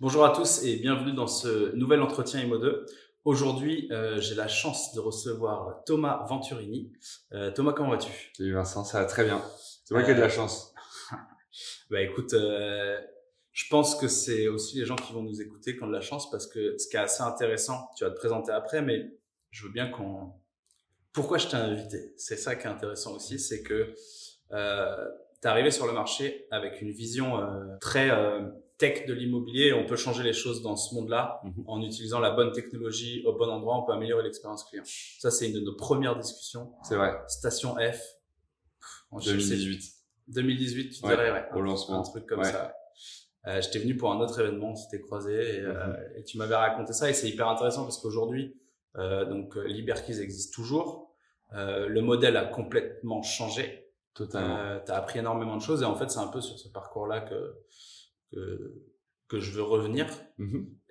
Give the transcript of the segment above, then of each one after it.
Bonjour à tous et bienvenue dans ce nouvel entretien Imo2. Aujourd'hui, j'ai la chance de recevoir Thomas Venturini. Thomas, comment vas-tu? Salut Vincent, ça va très bien. C'est moi qui ai de la chance. Bah écoute, je pense que c'est aussi les gens qui vont nous écouter qui ont de la chance parce que ce qui est assez intéressant, tu vas te présenter après, mais je veux bien qu'on... Pourquoi je t'ai invité? C'est ça qui est intéressant aussi, c'est que t'es arrivé sur le marché avec une vision très tech de l'immobilier. On peut changer les choses dans ce monde-là en utilisant la bonne technologie au bon endroit. On peut améliorer l'expérience client. Ça, c'est une de nos premières discussions. C'est vrai. Station F. 2018. 2018, tu dirais, ouais. Au lancement. Un truc comme ça. J'étais venu pour un autre événement, on s'était croisés et tu m'avais raconté ça et c'est hyper intéressant parce qu'aujourd'hui, Liberkeys existe toujours. Le modèle a complètement changé. Totalement. T'as appris énormément de choses et en fait c'est un peu sur ce parcours-là que je veux revenir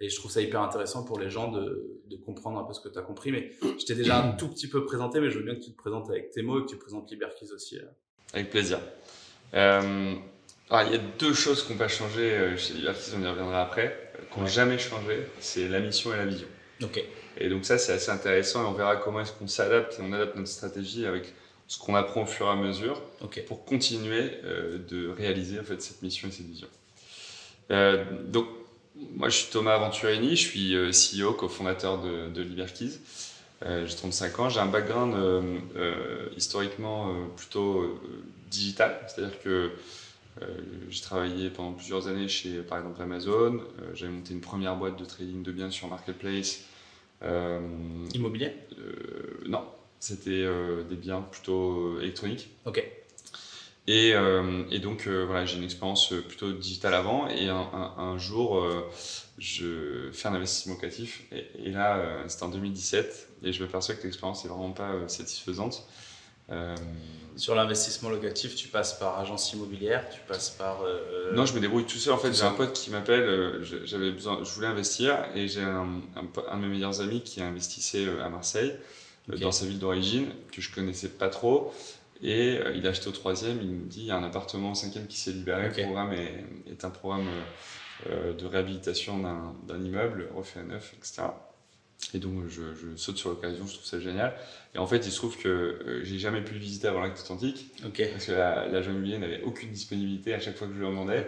et je trouve ça hyper intéressant pour les gens de comprendre un peu ce que t'as compris. Mais je t'ai déjà un tout petit peu présenté, mais je veux bien que tu te présentes avec tes mots et que tu présentes Liberkeys aussi. Avec plaisir. Alors, il y a deux choses qui n'ont pas changé chez Liberkeys, on y reviendra après, qui n'ont jamais changé, c'est la mission et la vision. Ok. Et donc ça c'est assez intéressant et on verra comment est-ce qu'on s'adapte et on adapte notre stratégie avec ce qu'on apprend au fur et à mesure pour continuer de réaliser en fait cette mission et cette vision. Donc moi je suis Thomas Venturini, je suis CEO, cofondateur de Liberkeys. J'ai 35 ans, j'ai un background historiquement plutôt digital, c'est-à-dire que j'ai travaillé pendant plusieurs années chez par exemple Amazon, j'avais monté une première boîte de trading de biens sur Marketplace. Immobilier Non, c'était des biens plutôt électroniques. Ok. Et donc voilà, j'ai une expérience plutôt digitale avant et un jour je fais un investissement locatif et là c'était en 2017 et je m'aperçois que l'expérience n'est vraiment pas satisfaisante. Sur l'investissement locatif, tu passes par agence immobilière, tu passes par... Non, je me débrouille tout seul. En fait, j'ai un pote qui m'appelle, je voulais investir et j'ai un de mes meilleurs amis qui investissait à Marseille, dans sa ville d'origine, que je connaissais pas trop. Et il a acheté au 3e, il me dit il y a un appartement au 5e qui s'est libéré. Le programme est un programme de réhabilitation d'un immeuble refait à neuf, etc. Et donc je saute sur l'occasion, je trouve ça génial. Et en fait, il se trouve que j'ai jamais pu le visiter avant l'Arc Atlantique, parce que l'agent immobilier n'avait aucune disponibilité à chaque fois que je lui en demandais.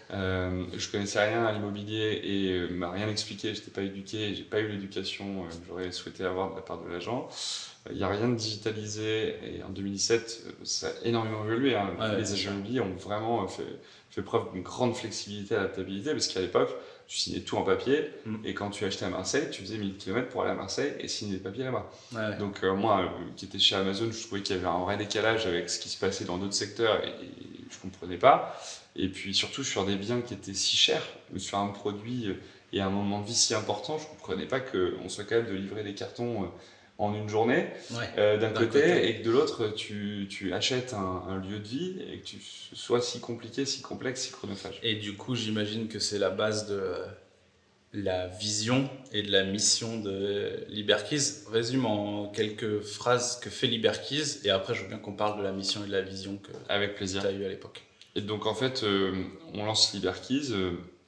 Je connaissais rien à l'immobilier et m'a rien expliqué, je n'étais pas éduqué, j'ai pas eu l'éducation que j'aurais souhaité avoir de la part de l'agent. Il n'y a rien de digitalisé et en 2017, ça a énormément évolué. Les agents immobiliers ont vraiment fait preuve d'une grande flexibilité et adaptabilité, parce qu'à l'époque, tu signais tout en papier et quand tu achetais à Marseille, tu faisais 1000 km pour aller à Marseille et signer des papiers là-bas. Donc moi, qui étais chez Amazon, je trouvais qu'il y avait un vrai décalage avec ce qui se passait dans d'autres secteurs et je ne comprenais pas. Et puis surtout sur des biens qui étaient si chers, sur un produit et un moment de vie si important, je ne comprenais pas qu'on soit capable de livrer des cartons en une journée d'un côté et que de l'autre tu achètes un lieu de vie et que tu sois si compliqué, si complexe, si chronophage. Et du coup, j'imagine que c'est la base de la vision et de la mission de Liberkeys. Résume en quelques phrases que fait Liberkeys et après je veux bien qu'on parle de la mission et de la vision que tu as eu à l'époque. Et donc en fait, on lance Liberkeys.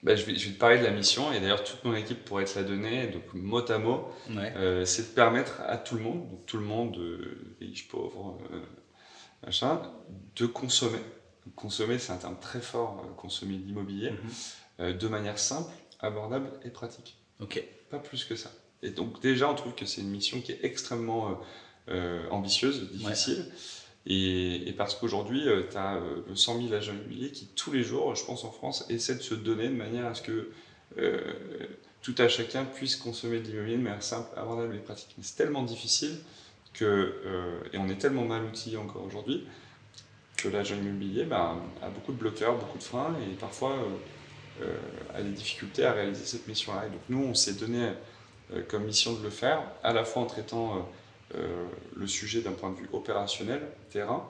Je vais te parler de la mission, et d'ailleurs toute mon équipe pourrait te la donner, donc mot à mot, c'est de permettre à tout le monde, donc tout le monde, riches, pauvres, machin, de consommer. Consommer, c'est un terme très fort, consommer de l'immobilier, de manière simple, abordable et pratique. Pas plus que ça. Et donc déjà, on trouve que c'est une mission qui est extrêmement ambitieuse, difficile. Et parce qu'aujourd'hui, tu as 100 000 agents immobiliers qui, tous les jours, je pense en France, essaient de se donner de manière à ce que tout à chacun puisse consommer de l'immobilier de manière simple, abordable et pratique. Mais c'est tellement difficile et on est tellement mal outillé encore aujourd'hui, que l'agent immobilier a beaucoup de bloqueurs, beaucoup de freins et parfois a des difficultés à réaliser cette mission-là. Et donc nous, on s'est donné comme mission de le faire, à la fois en traitant le sujet d'un point de vue opérationnel, terrain,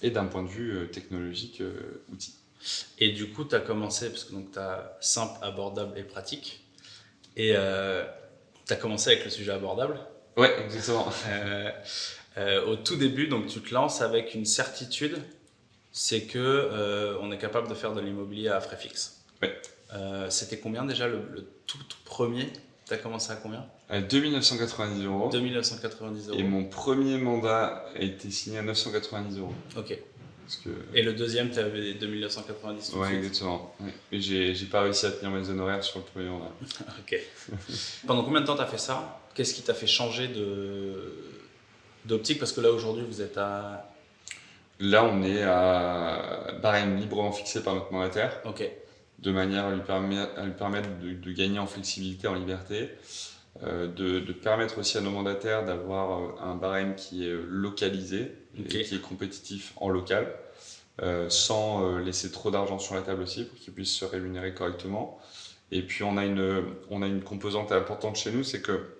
et d'un point de vue technologique, outil. Et du coup, tu as commencé, parce que tu as simple, abordable et pratique, et tu as commencé avec le sujet abordable. Ouais, exactement. Au tout début, donc tu te lances avec une certitude, c'est que on est capable de faire de l'immobilier à frais fixes. Ouais. C'était combien déjà le tout premier? Tu as commencé à combien? 2 990 €. 2990 Et euros. mon premier mandat a été signé à 990 €. Ok. Parce que... Et le deuxième, tu avais 2990 tout de Ouais, suite. exactement. Ouais. Et j'ai pas réussi à tenir mes honoraires sur le premier mandat. Ok. Pendant combien de temps tu as fait ça? Qu'est-ce qui t'a fait changer d'optique? Parce que là, aujourd'hui, vous êtes à... Là, on est à barème librement fixé par notre mandataire, Ok. de manière à lui permettre de gagner en flexibilité, en liberté, de permettre aussi à nos mandataires d'avoir un barème qui est localisé et qui est compétitif en local, sans laisser trop d'argent sur la table aussi pour qu'ils puissent se rémunérer correctement. Et puis on a une composante importante chez nous, c'est que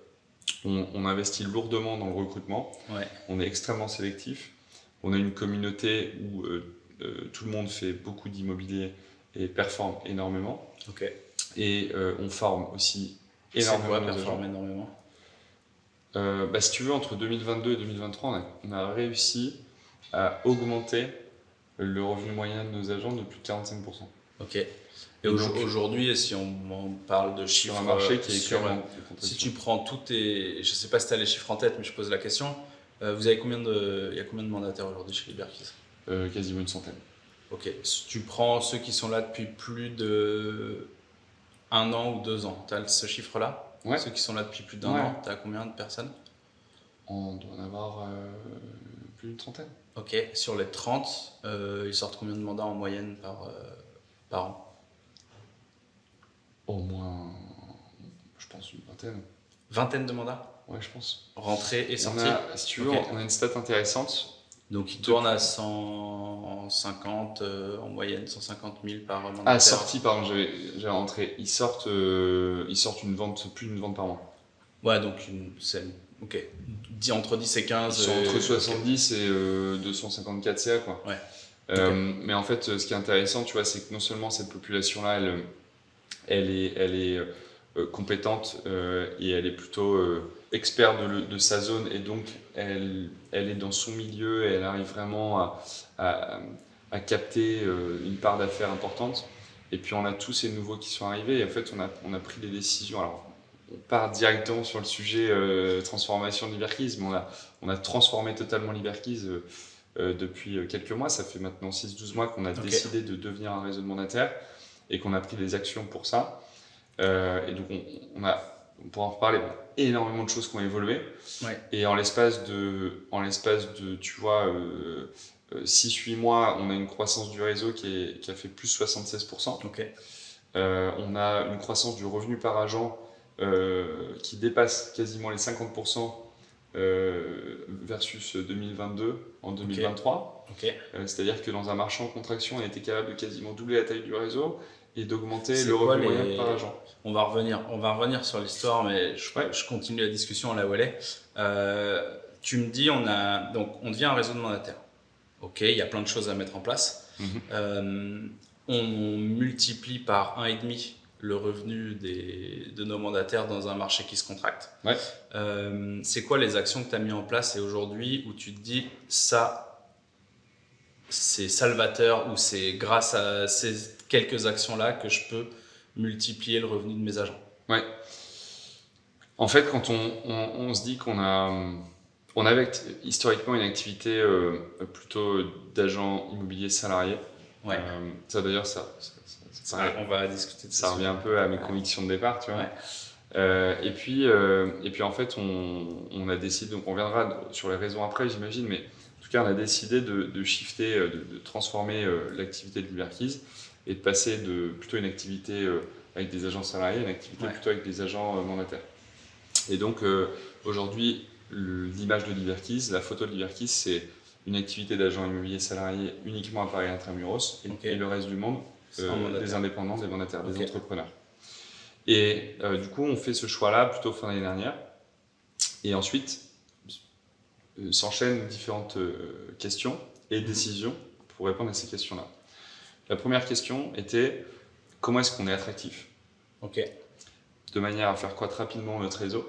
on investit lourdement dans le recrutement. Ouais. On est extrêmement sélectif. On a une communauté où tout le monde fait beaucoup d'immobilier et performe énormément. Ok. Et on forme aussi énormément de gens. Si tu veux, entre 2022 et 2023, on a réussi à augmenter le revenu moyen de nos agents de plus de 45%. Ok. Et aujourd'hui, si on parle de chiffres, sur un marché qui est clairement... Si tu prends tous tes... Je ne sais pas si tu as les chiffres en tête, mais je pose la question. Il y a combien de mandataires aujourd'hui chez Liberkeys? Quasiment une centaine. Ok. Si tu prends ceux qui sont là depuis plus de 1 an ou 2 ans, tu as ce chiffre-là? Ouais. Ceux qui sont là depuis plus d'1 an, tu as combien de personnes? On doit en avoir plus d'une trentaine. Ok. Sur les 30, ils sortent combien de mandats en moyenne par an? Au moins, je pense, une vingtaine. Vingtaine de mandats? Ouais, je pense. Rentrée et sortie? Si tu veux, on a une stat intéressante. Donc, ils tournent à 150 en moyenne, 150 000 par mandataire. Ah, sortie, pardon, j'ai rentré. Ils sortent une vente, plus d'une vente par mois. Ouais, donc, ok. Entre 10 et 15. Ils sont entre 70 et 254 CA, quoi. Ouais. Mais en fait, ce qui est intéressant, tu vois, c'est que non seulement cette population-là, elle est compétente et elle est plutôt experte de sa zone, et donc elle est dans son milieu et elle arrive vraiment à capter une part d'affaires importante. Et puis on a tous ces nouveaux qui sont arrivés et en fait on a pris des décisions. Alors on part directement sur le sujet transformation de Liberkeys, mais on a transformé totalement Liberkeys depuis quelques mois. Ça fait maintenant 6-12 mois qu'on a décidé de devenir un réseau de mandataires et qu'on a pris des actions pour ça. Et donc on pourra en reparler, énormément de choses qui ont évolué. Ouais. Et en l'espace de tu vois, 6-8 mois, on a une croissance du réseau qui a fait plus 76%. Ok. On a une croissance du revenu par agent qui dépasse quasiment les 50% versus 2022 en 2023. Okay. C'est-à-dire que dans un marché en contraction, on a été capable de quasiment doubler la taille du réseau et d'augmenter le revenu moyen par agent. On va revenir sur l'histoire, mais je continue la discussion là où elle est. Tu me dis, on devient un réseau de mandataires. Ok, il y a plein de choses à mettre en place. On multiplie par 1,5 le revenu de nos mandataires dans un marché qui se contracte. Ouais. C'est quoi les actions que tu as mis en place et aujourd'hui où tu te dis ça, c'est salvateur, ou c'est grâce à ces quelques actions-là que je peux multiplier le revenu de mes agents? Ouais. En fait, quand on se dit qu'on avait historiquement une activité plutôt d'agent immobilier salarié. Ouais. Ça d'ailleurs, on va discuter de ça. Ça revient un peu à mes convictions de départ, tu vois. Ouais. Et puis en fait, on a décidé, donc on reviendra sur les raisons après, j'imagine, mais en tout cas, on a décidé de shifter, de transformer l'activité de Liberkeys et de passer de plutôt une activité avec des agents salariés à une activité plutôt avec des agents mandataires. Et donc aujourd'hui, l'image de Liberkeys, la photo de Liberkeys, c'est une activité d'agent immobilier salarié uniquement à Paris intramuros et le reste du monde, des indépendants, des mandataires, des entrepreneurs. Et du coup, on fait ce choix-là plutôt fin d'année dernière. Et ensuite, s'enchaînent différentes questions et décisions pour répondre à ces questions-là. La première question était comment est-ce qu'on est attractif ? De manière à faire croître rapidement notre réseau.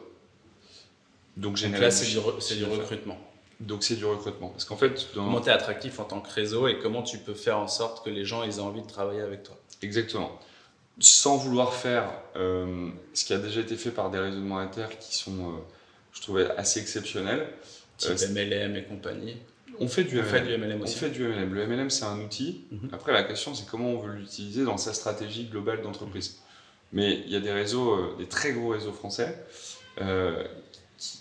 Donc là, c'est du recrutement. Donc c'est du recrutement. Parce qu'en fait, comment tu es attractif en tant que réseau et comment tu peux faire en sorte que les gens aient envie de travailler avec toi? Exactement. sans vouloir faire ce qui a déjà été fait par des réseaux monétaires qui sont, je trouvais, assez exceptionnels. Type MLM et compagnie. On fait du MLM aussi. On fait du MLM. Le MLM, c'est un outil. Après, la question, c'est comment on veut l'utiliser dans sa stratégie globale d'entreprise. Mais il y a des réseaux, des très gros réseaux français,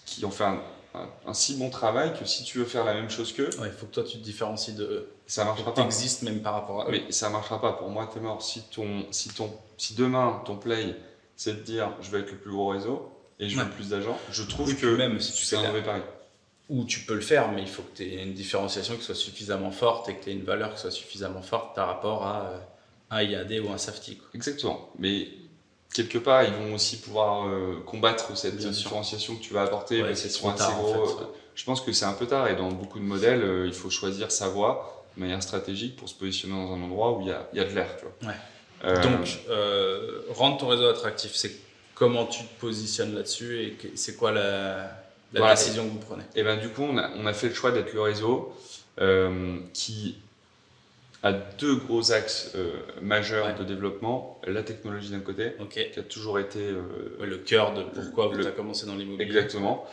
qui ont fait un si bon travail que si tu veux faire la même chose qu'eux, il faut que toi tu te différencies de eux. Ça marchera pas. Tu existes même par rapport à eux. Mais ça marchera pas. Pour moi, t'es mort. Si demain ton play, c'est de dire je vais être le plus gros réseau et je veux plus d'agents, je trouve que même si tu c'est un mauvais pari. Ou tu peux le faire, mais il faut que tu aies une différenciation qui soit suffisamment forte et que tu aies une valeur qui soit suffisamment forte par rapport à un IAD ou un Safety. Quoi. Exactement. Mais quelque part, ils vont aussi pouvoir combattre cette différenciation que tu vas apporter. Ouais, c'est trop tard, gros. En fait, je pense que c'est un peu tard et dans beaucoup de modèles, il faut choisir sa voie de manière stratégique pour se positionner dans un endroit où il y a de l'air. Tu vois. Ouais. Donc, rendre ton réseau attractif, c'est comment tu te positionnes là-dessus et c'est quoi la décision que vous prenez? Et ben, du coup, on a fait le choix d'être le réseau qui a deux gros axes majeurs de développement. La technologie d'un côté, qui a toujours été le cœur de pourquoi vous avez commencé dans l'immobilier. Exactement.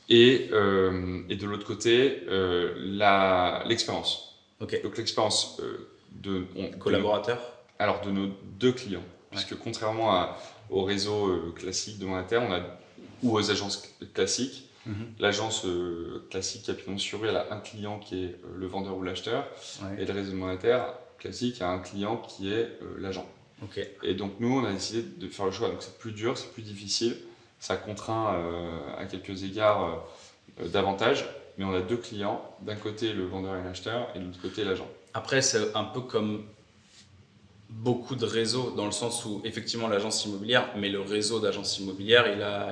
Et de l'autre côté, l'expérience. Donc l'expérience de collaborateurs. Alors de nos deux clients, puisque contrairement au réseau classique de monétaire, ou aux agences classiques, l'agence classique à pignon sur rue, elle a un client qui est le vendeur ou l'acheteur, et le réseau monétaire classique a un client qui est l'agent. Et donc nous, on a décidé de faire le choix. Donc c'est plus dur, c'est plus difficile, ça contraint à quelques égards davantage, mais on a deux clients, d'un côté le vendeur et l'acheteur, et de l'autre côté l'agent. Après, c'est un peu comme beaucoup de réseaux, dans le sens où effectivement l'agence immobilière, mais le réseau d'agences immobilières,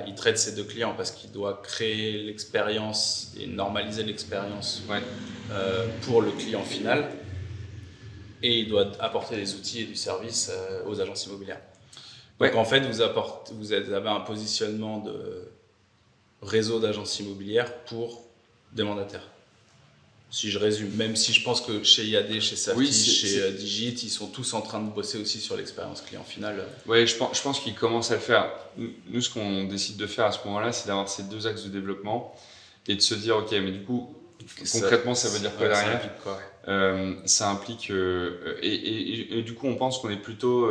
il traite ses deux clients parce qu'il doit créer l'expérience et normaliser l'expérience pour le client final, et il doit apporter des outils et du service aux agences immobilières. Donc en fait, vous avez un positionnement de réseau d'agences immobilières pour des mandataires. Si je résume, même si je pense que chez IAD, chez Safety, chez Digit, ils sont tous en train de bosser aussi sur l'expérience client finale. Oui, je pense qu'ils commencent à le faire. Nous, ce qu'on décide de faire à ce moment-là, c'est d'avoir ces deux axes de développement et de se dire, ok, mais du coup, concrètement, ça veut dire quoi derrière? Ça implique et du coup, on pense qu'on est plutôt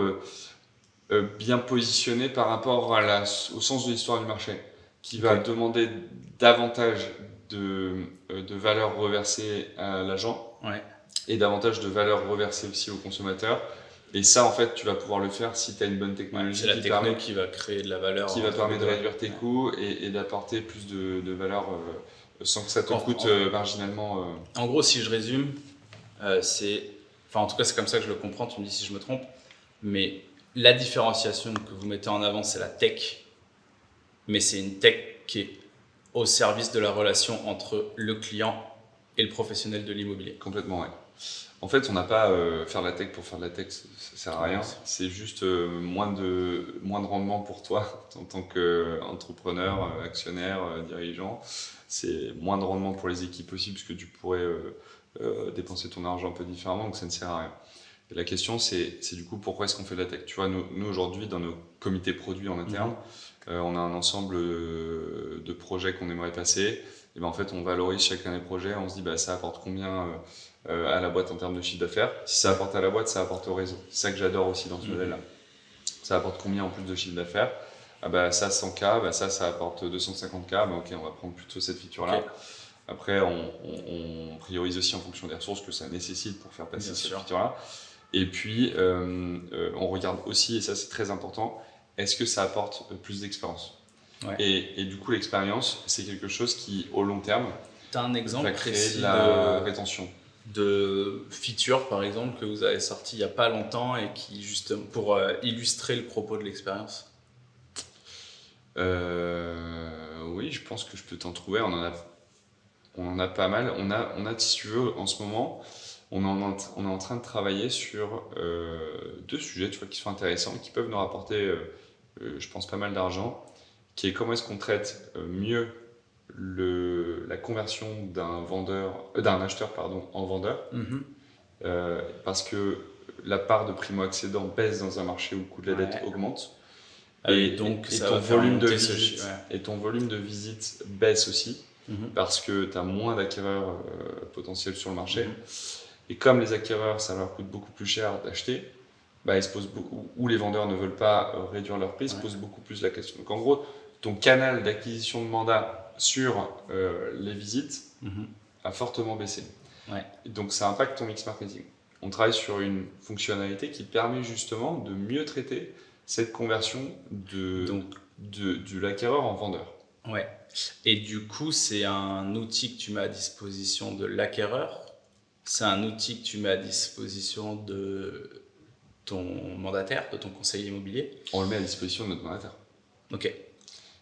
bien positionné par rapport au sens de l'histoire du marché, qui va demander davantage de valeur reversée à l'agent et davantage de valeur reversée aussi au consommateur. Et ça, en fait, tu vas pouvoir le faire si tu as une bonne technologie. C'est la techno qui va créer de la valeur. Qui va permettre de réduire tes coûts et d'apporter plus de valeur sans que ça te coûte marginalement. En gros, si je résume, en tout cas, c'est comme ça que je le comprends, tu me dis si je me trompe, mais la différenciation que vous mettez en avant, c'est la tech, mais c'est une tech qui est au service de la relation entre le client et le professionnel de l'immobilier. Complètement, oui. En fait, on n'a pas faire de la tech pour faire de la tech, ça sert à rien. C'est juste moins de rendement pour toi en tant qu'entrepreneur, actionnaire, dirigeant. C'est moins de rendement pour les équipes aussi, puisque tu pourrais dépenser ton argent un peu différemment, donc ça ne sert à rien. Et la question, c'est du coup, pourquoi est-ce qu'on fait de la tech? Tu vois, nous aujourd'hui, dans nos comités produits en interne, on a un ensemble de projets qu'on aimerait passer. Et ben en fait, on valorise chacun des projets, on se dit ça apporte combien à la boîte en termes de chiffre d'affaires. Si ça apporte à la boîte, ça apporte au réseau. C'est ça que j'adore aussi dans ce modèle-là. Ça apporte combien en plus de chiffre d'affaires? Ça 100K, ça apporte 250K, ok, on va prendre plutôt cette feature-là. Après, on priorise aussi en fonction des ressources que ça nécessite pour faire passer cette feature-là. Et puis, on regarde aussi, et ça c'est très important, est-ce que ça apporte plus d'expérience? Et du coup, l'expérience, c'est quelque chose qui, au long terme, va créer de la rétention. De feature, par exemple, que vous avez sorti il n'y a pas longtemps et qui, justement, pour illustrer le propos de l'expérience? Oui, je pense que je peux t'en trouver. On en a pas mal. On a, si tu veux, en ce moment, on est en train de travailler sur deux sujets, tu vois, qui sont intéressants, qui peuvent nous rapporter, je pense, pas mal d'argent, qui est comment est-ce qu'on traite mieux la conversion d'un acheteur en vendeur. Parce que la part de primo-accédants baisse dans un marché où le coût de la dette augmente. Donc et ton volume de visite et ton volume de visite baisse aussi parce que tu as moins d'acquéreurs potentiels sur le marché. Et comme les acquéreurs, ça leur coûte beaucoup plus cher d'acheter, ils se posent ou les vendeurs ne veulent pas réduire leur prix, ils se posent beaucoup plus la question. Donc en gros, ton canal d'acquisition de mandat sur les visites a fortement baissé. Et donc ça impacte ton mix marketing. On travaille sur une fonctionnalité qui permet justement de mieux traiter cette conversion de l'acquéreur en vendeur. Ouais. Et du coup, c'est un outil que tu mets à disposition de l'acquéreur. C'est un outil que tu mets à disposition de ton mandataire, de ton conseiller immobilier. On le met à disposition de notre mandataire. Ok.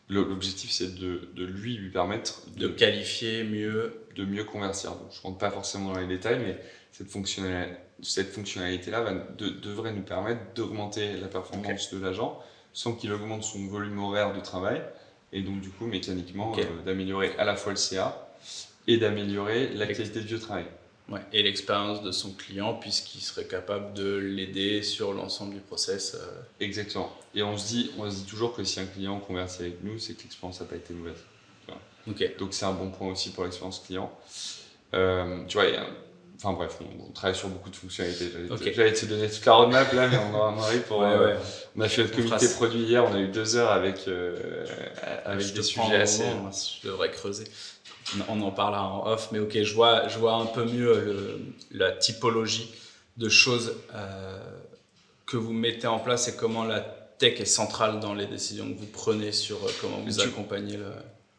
L'objectif, c'est de lui permettre de qualifier mieux. De mieux convertir. Donc, je ne rentre pas forcément dans les détails, mais cette fonctionnalité-là devrait nous permettre d'augmenter la performance de l'agent sans qu'il augmente son volume horaire de travail et donc du coup mécaniquement d'améliorer à la fois le CA et d'améliorer la qualité de vie au travail. Ouais. Et l'expérience de son client puisqu'il serait capable de l'aider sur l'ensemble du process. Exactement. Et on se dit toujours que si un client convertit avec nous, c'est que l'expérience n'a pas été mauvaise. Donc c'est un bon point aussi pour l'expérience client. Tu vois, enfin bref, on travaille sur beaucoup de fonctionnalités. J'allais te donner toute la roadmap là, mais on en arrive pour. On a fait notre comité produit hier, on a eu 2 heures avec des sujets assez. Je devrais creuser. On en parlera en off, mais ok, je vois un peu mieux la typologie de choses que vous mettez en place et comment la tech est centrale dans les décisions que vous prenez sur comment vous accompagnez le.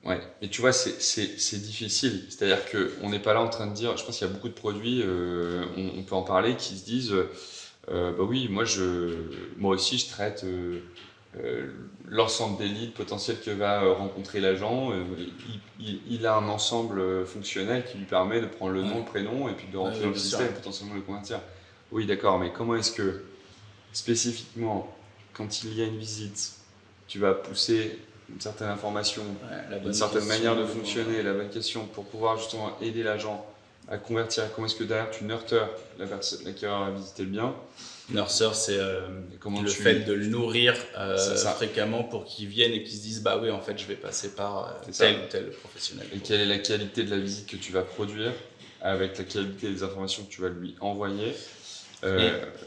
Ouais, mais tu vois, c'est difficile. C'est-à-dire qu'on n'est pas là en train de dire, je pense qu'il y a beaucoup de produits, on peut en parler, qui se disent, oui, moi aussi je traite l'ensemble des leads potentiels que va rencontrer l'agent. Il a un ensemble fonctionnel qui lui permet de prendre le nom, le prénom, et puis de rentrer dans le système et potentiellement le convertir. Oui, d'accord, mais comment est-ce que, spécifiquement, quand il y a une visite, tu vas pousser une certaine information, une certaine manière de fonctionner, la bonne question pour pouvoir justement aider l'agent à convertir. Comment est-ce que derrière tu nurtures l'acquéreur à visiter le bien? Nurture, c'est fait de le nourrir fréquemment pour qu'il vienne et qu'il se dise oui, en fait, je vais passer par tel ou tel professionnel. Et quelle est la qualité de la visite que tu vas produire avec la qualité des informations que tu vas lui envoyer.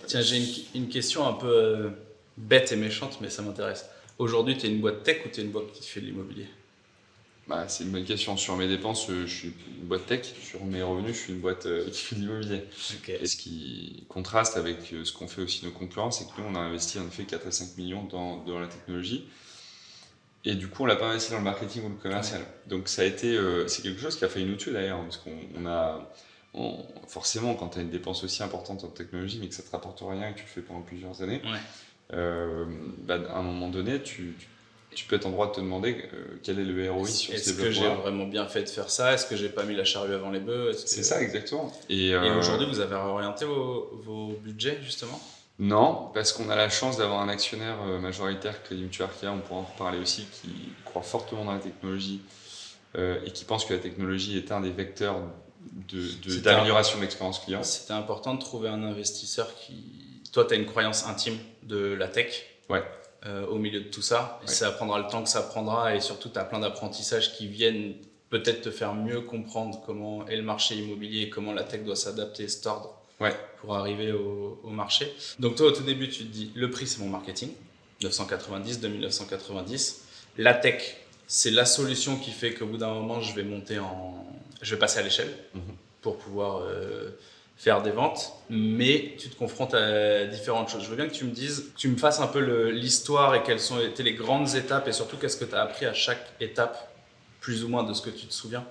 Tiens, j'ai une question un peu bête et méchante, mais ça m'intéresse. Aujourd'hui, tu es une boîte tech ou tu es une boîte qui fait de l'immobilier? C'est une bonne question. Sur mes dépenses, je suis une boîte tech. Sur mes revenus, je suis une boîte qui fait de l'immobilier. Et ce qui contraste avec ce qu'ont fait aussi nos concurrents, c'est que nous, on a investi en effet 4 à 5 millions dans la technologie. Et du coup, on l'a pas investi dans le marketing ou le commercial. Donc, ça a été, c'est quelque chose qui a failli nous tuer d'ailleurs, parce forcément, quand tu as une dépense aussi importante en technologie, mais que ça te rapporte rien et que tu le fais pendant plusieurs années, à un moment donné, tu peux être en droit de te demander quel est le ROI sur ces développements. Est-ce que j'ai vraiment bien fait de faire ça? Est-ce que j'ai pas mis la charrue avant les bœufs? C'est ça, exactement. Et aujourd'hui, vous avez réorienté vos budgets, justement? Non, parce qu'on a la chance d'avoir un actionnaire majoritaire, Crédit Mutuel Arkéa, on pourra en reparler aussi, qui croit fortement dans la technologie et qui pense que la technologie est un des vecteurs d'amélioration de l'expérience client. C'était important de trouver un investisseur qui... Toi, tu as une croyance intime de la tech. Au milieu de tout ça. Ça prendra le temps que ça prendra et surtout, tu as plein d'apprentissages qui viennent peut-être te faire mieux comprendre comment est le marché immobilier, comment la tech doit s'adapter, se tordre pour arriver au marché. Donc toi, au tout début, tu te dis, le prix, c'est mon marketing, 990, 2990. La tech, c'est la solution qui fait qu'au bout d'un moment, je vais passer à l'échelle pour pouvoir faire des ventes, mais tu te confrontes à différentes choses. Je veux bien que tu me dises, tu me fasses un peu l'histoire et quelles ont été les grandes étapes et surtout qu'est-ce que tu as appris à chaque étape, plus ou moins de ce que tu te souviens.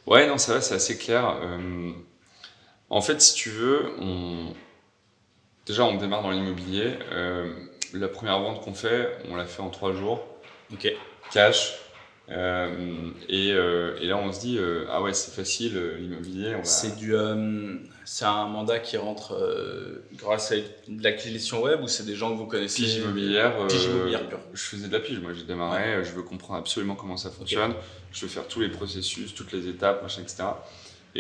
Non, ça va, c'est assez clair. En fait, si tu veux, déjà on démarre dans l'immobilier. La première vente qu'on fait, on l'a fait en 3 jours. Cash. Et là on se dit c'est facile l'immobilier. C'est un mandat qui rentre grâce à de l'acquisition web ou c'est des gens que vous connaissez? Pige immobilière pure. Je faisais de la pige, moi j'ai démarré, je veux comprendre absolument comment ça fonctionne, je veux faire tous les processus, toutes les étapes, machin, etc.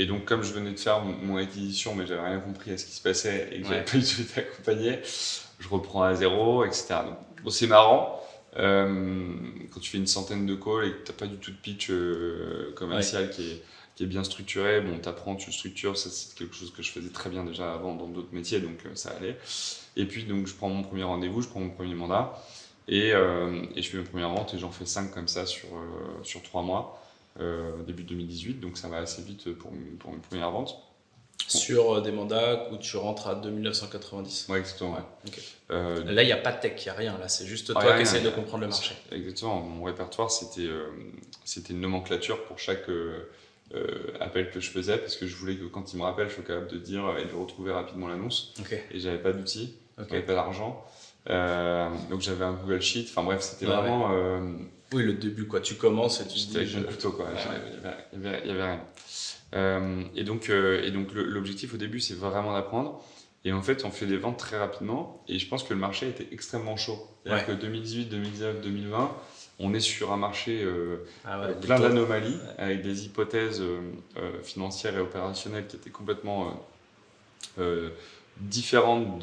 Et donc, comme je venais de faire mon acquisition, mais j'avais rien compris à ce qui se passait et que j'avais pas du tout été accompagné, je reprends à zéro, etc. Donc, bon, c'est marrant quand tu fais une centaine de calls et que tu n'as pas du tout de pitch commercial qui est bien structuré. Bon, tu apprends, tu structures, ça c'est quelque chose que je faisais très bien déjà avant dans d'autres métiers, donc ça allait. Et puis, donc, je prends mon premier rendez-vous, je prends mon premier mandat et je fais mes premières ventes et j'en fais 5 comme ça sur 3 mois. Début 2018, donc ça va assez vite pour une première vente. Sur des mandats où tu rentres à 2990. Ouais, exactement. Ouais. Okay. Là, il n'y a pas de tech, il n'y a rien. Là, c'est juste toi qui essayes de comprendre le marché. Exactement. Mon répertoire, c'était une nomenclature pour chaque appel que je faisais, parce que je voulais que quand il me rappelle, je sois capable de dire et de retrouver rapidement l'annonce. Okay. Et j'avais pas d'outils, j'avais pas d'argent. Donc j'avais un Google Sheet. Enfin bref, c'était vraiment... Oui, le début, quoi. Tu commences et tu te dis... Avec mon couteau, quoi. Il y avait rien. Et donc l'objectif au début, c'est vraiment d'apprendre. Et en fait, on fait des ventes très rapidement. Et je pense que le marché était extrêmement chaud. C'est-à-dire que 2018, 2019, 2020, on est sur un marché plein d'anomalies, avec des hypothèses financières et opérationnelles qui étaient complètement différentes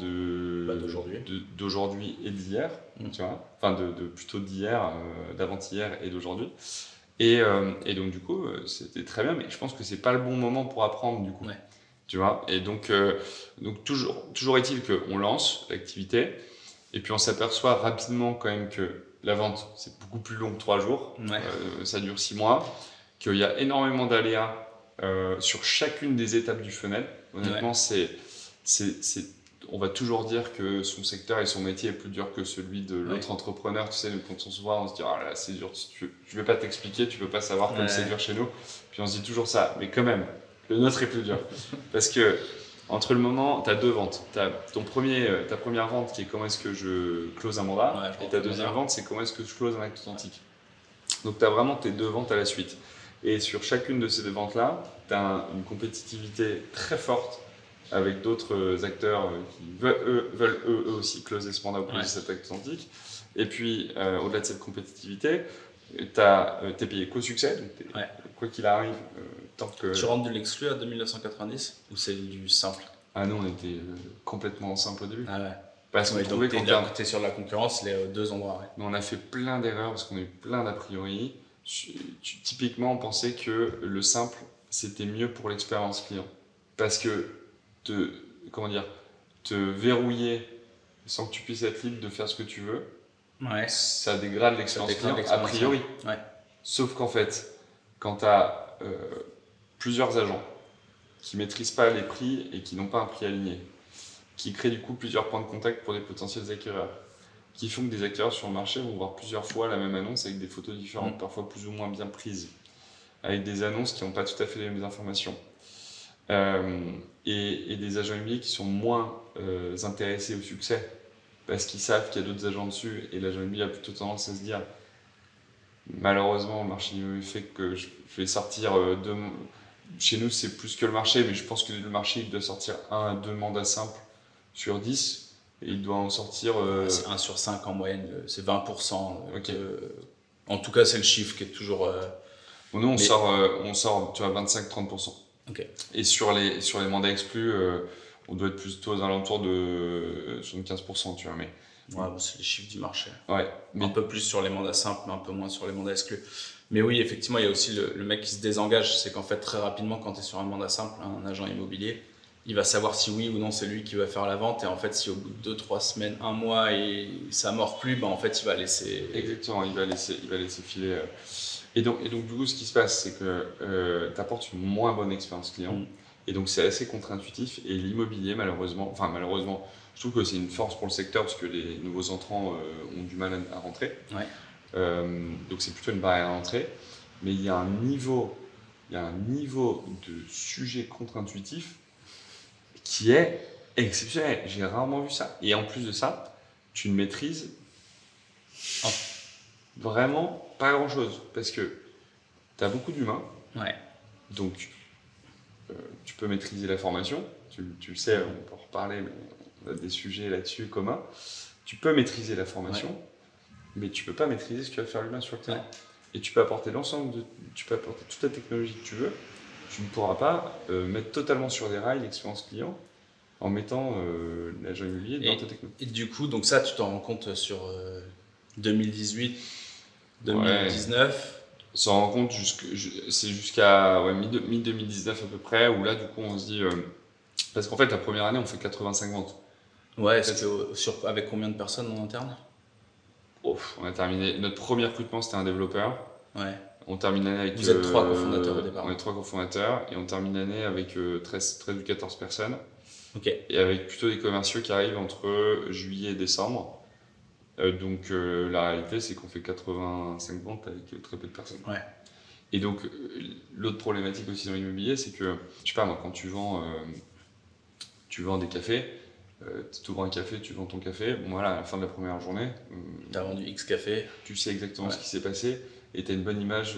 d'aujourd'hui et d'hier. Tu vois, enfin, plutôt d'hier, d'avant-hier et d'aujourd'hui. Et donc, du coup, c'était très bien, mais je pense que c'est pas le bon moment pour apprendre, du coup. Ouais. Tu vois, et donc toujours est-il qu'on lance l'activité, et puis on s'aperçoit rapidement quand même que la vente, c'est beaucoup plus long que 3 jours. Ça dure 6 mois, qu'il y a énormément d'aléas sur chacune des étapes du funnel. Honnêtement, on va toujours dire que son secteur et son métier est plus dur que celui de l'autre entrepreneur. Tu sais, quand on se voit, on se dit « Ah là, c'est dur, je vais pas t'expliquer, tu peux pas savoir comme c'est dur chez nous. » Puis on se dit toujours ça, mais quand même, le nôtre est plus dur. Parce que entre le moment, tu as 2 ventes. Tu as ta première vente qui est comment est-ce que je close un mandat, et ta deuxième vente, c'est comment est-ce que je close un acte authentique. Donc tu as vraiment tes 2 ventes à la suite. Et sur chacune de ces 2 ventes-là, tu as une compétitivité très forte avec d'autres acteurs qui veulent eux aussi closer ce mandat ou closer cet acte authentique. Et puis, au-delà de cette compétitivité, t'es payé qu'au succès, donc quoi qu'il arrive, tant que... Tu rentres de l'exclu à 2990 ou c'est du simple? Ah non, on était complètement simple au début. Ah ouais. Parce qu'on trouvait qu'on était sur la concurrence, les 2 endroits. Mais on a fait plein d'erreurs parce qu'on a eu plein d'a priori. Typiquement, on pensait que le simple, c'était mieux pour l'expérience client. Parce que te verrouiller sans que tu puisses être libre de faire ce que tu veux, ça dégrade l'expérience client a priori. Sauf qu'en fait, quand tu as plusieurs agents qui maîtrisent pas les prix et qui n'ont pas un prix aligné, qui créent du coup plusieurs points de contact pour des potentiels acquéreurs, qui font que des acquéreurs sur le marché vont voir plusieurs fois la même annonce avec des photos différentes, parfois plus ou moins bien prises, avec des annonces qui n'ont pas tout à fait les mêmes informations. Et des agents immobiliers qui sont moins intéressés au succès parce qu'ils savent qu'il y a d'autres agents dessus, et l'agent immobilier a plutôt tendance à se dire malheureusement le marché immobilier fait que je vais sortir chez nous c'est plus que le marché, mais je pense que le marché il doit sortir 1 à 2 mandats simples sur 10 et il doit en sortir c'est 1 sur 5 en moyenne, c'est 20%. En tout cas c'est le chiffre qui est toujours bon, nous on sort tu vois 25-30%. Et sur les mandats exclus, on doit être plutôt aux alentours de 75%, tu vois. Mais c'est les chiffres du marché. Mais un peu plus sur les mandats simples, mais un peu moins sur les mandats exclus. Mais oui, effectivement, il y a aussi le mec qui se désengage. C'est qu'en fait, très rapidement, quand tu es sur un mandat simple, un agent immobilier, il va savoir si oui ou non c'est lui qui va faire la vente. Et en fait, si au bout de 2-3 semaines, 1 mois, et ça ne mord plus, en fait, il va laisser... Exactement, il va laisser filer... Et donc, du coup, ce qui se passe, c'est que tu apportes une moins bonne expérience client. Et donc, c'est assez contre-intuitif. Et l'immobilier, malheureusement, je trouve que c'est une force pour le secteur parce que les nouveaux entrants ont du mal à rentrer. Donc, c'est plutôt une barrière à l'entrée. Mais il y a un niveau de sujet contre-intuitif qui est exceptionnel. J'ai rarement vu ça. Et en plus de ça, tu ne maîtrises vraiment pas grand chose parce que tu as beaucoup d'humains, donc tu peux maîtriser la formation, tu le sais, on peut en reparler, mais on a des sujets là-dessus communs. Tu peux maîtriser la formation, mais tu peux pas maîtriser ce que va faire l'humain sur le terrain. Et tu peux apporter toute la technologie que tu veux, tu ne pourras pas mettre totalement sur des rails l'expérience client en mettant l'agent immobilier dans ta techno. Et du coup, donc ça, tu t'en rends compte sur 2018, 2019. On s'en rend compte c'est jusqu'à mi-2019 à peu près, où là, du coup, on se dit... parce qu'en fait, la première année, on fait 85 ventes. Ouais, avec combien de personnes en interne? On a terminé... Notre premier recrutement, c'était un développeur. Ouais. On termine l'année avec... Vous êtes 3 cofondateurs au départ. On est 3 cofondateurs, et on termine l'année avec 13 ou 14 personnes. Ok. Et avec plutôt des commerciaux qui arrivent entre juillet et décembre. Donc la réalité, c'est qu'on fait 85 ventes avec très peu de personnes. Ouais. Et donc l'autre problématique aussi dans l'immobilier, c'est que, je sais pas moi, quand tu vends des cafés, tu ouvres un café, tu vends ton café, bon voilà, à la fin de la première journée, tu as vendu X café. Tu sais exactement ce qui s'est passé et tu as une bonne image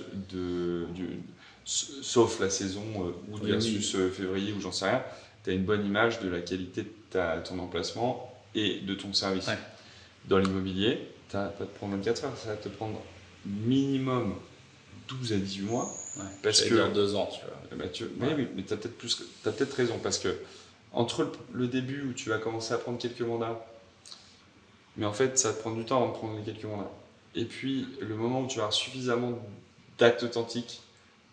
sauf la saison août versus février ou j'en sais rien, tu as une bonne image de la qualité de ton emplacement et de ton service. Ouais. Dans l'immobilier, ça va pas te prendre 24 heures, ça va te prendre minimum 12 à 18 mois. Ouais, parce que dire 2 ans, tu vois. Mais tu as peut-être raison, parce que entre le début où tu vas commencer à prendre quelques mandats, mais en fait ça va te prendre du temps avant de prendre les quelques mandats, et puis le moment où tu vas avoir suffisamment d'actes authentiques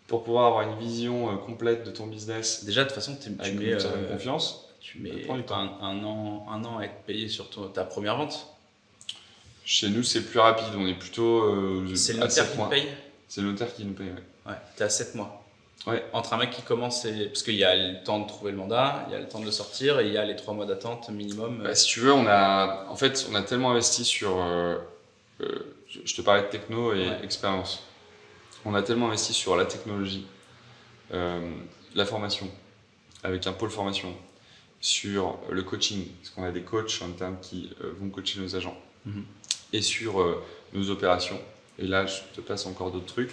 pour pouvoir avoir une vision complète de ton business. Déjà, de toute façon, tu mets une certaine confiance. Tu mets un an à être payé sur ta première vente. Chez nous, c'est plus rapide. On est plutôt. C'est le notaire qui nous paye. C'est le notaire qui nous paye, ouais. T'es à 7 mois. Ouais. Entre un mec qui commence, parce qu'il y a le temps de trouver le mandat, il y a le temps de le sortir et il y a les 3 mois d'attente minimum. Bah, si tu veux, on a tellement investi sur. Je te parlais de techno et expérience. On a tellement investi sur la technologie, la formation, avec un pôle formation, sur le coaching, parce qu'on a des coachs en interne qui vont coacher nos agents, et sur nos opérations. Et là, je te passe encore d'autres trucs.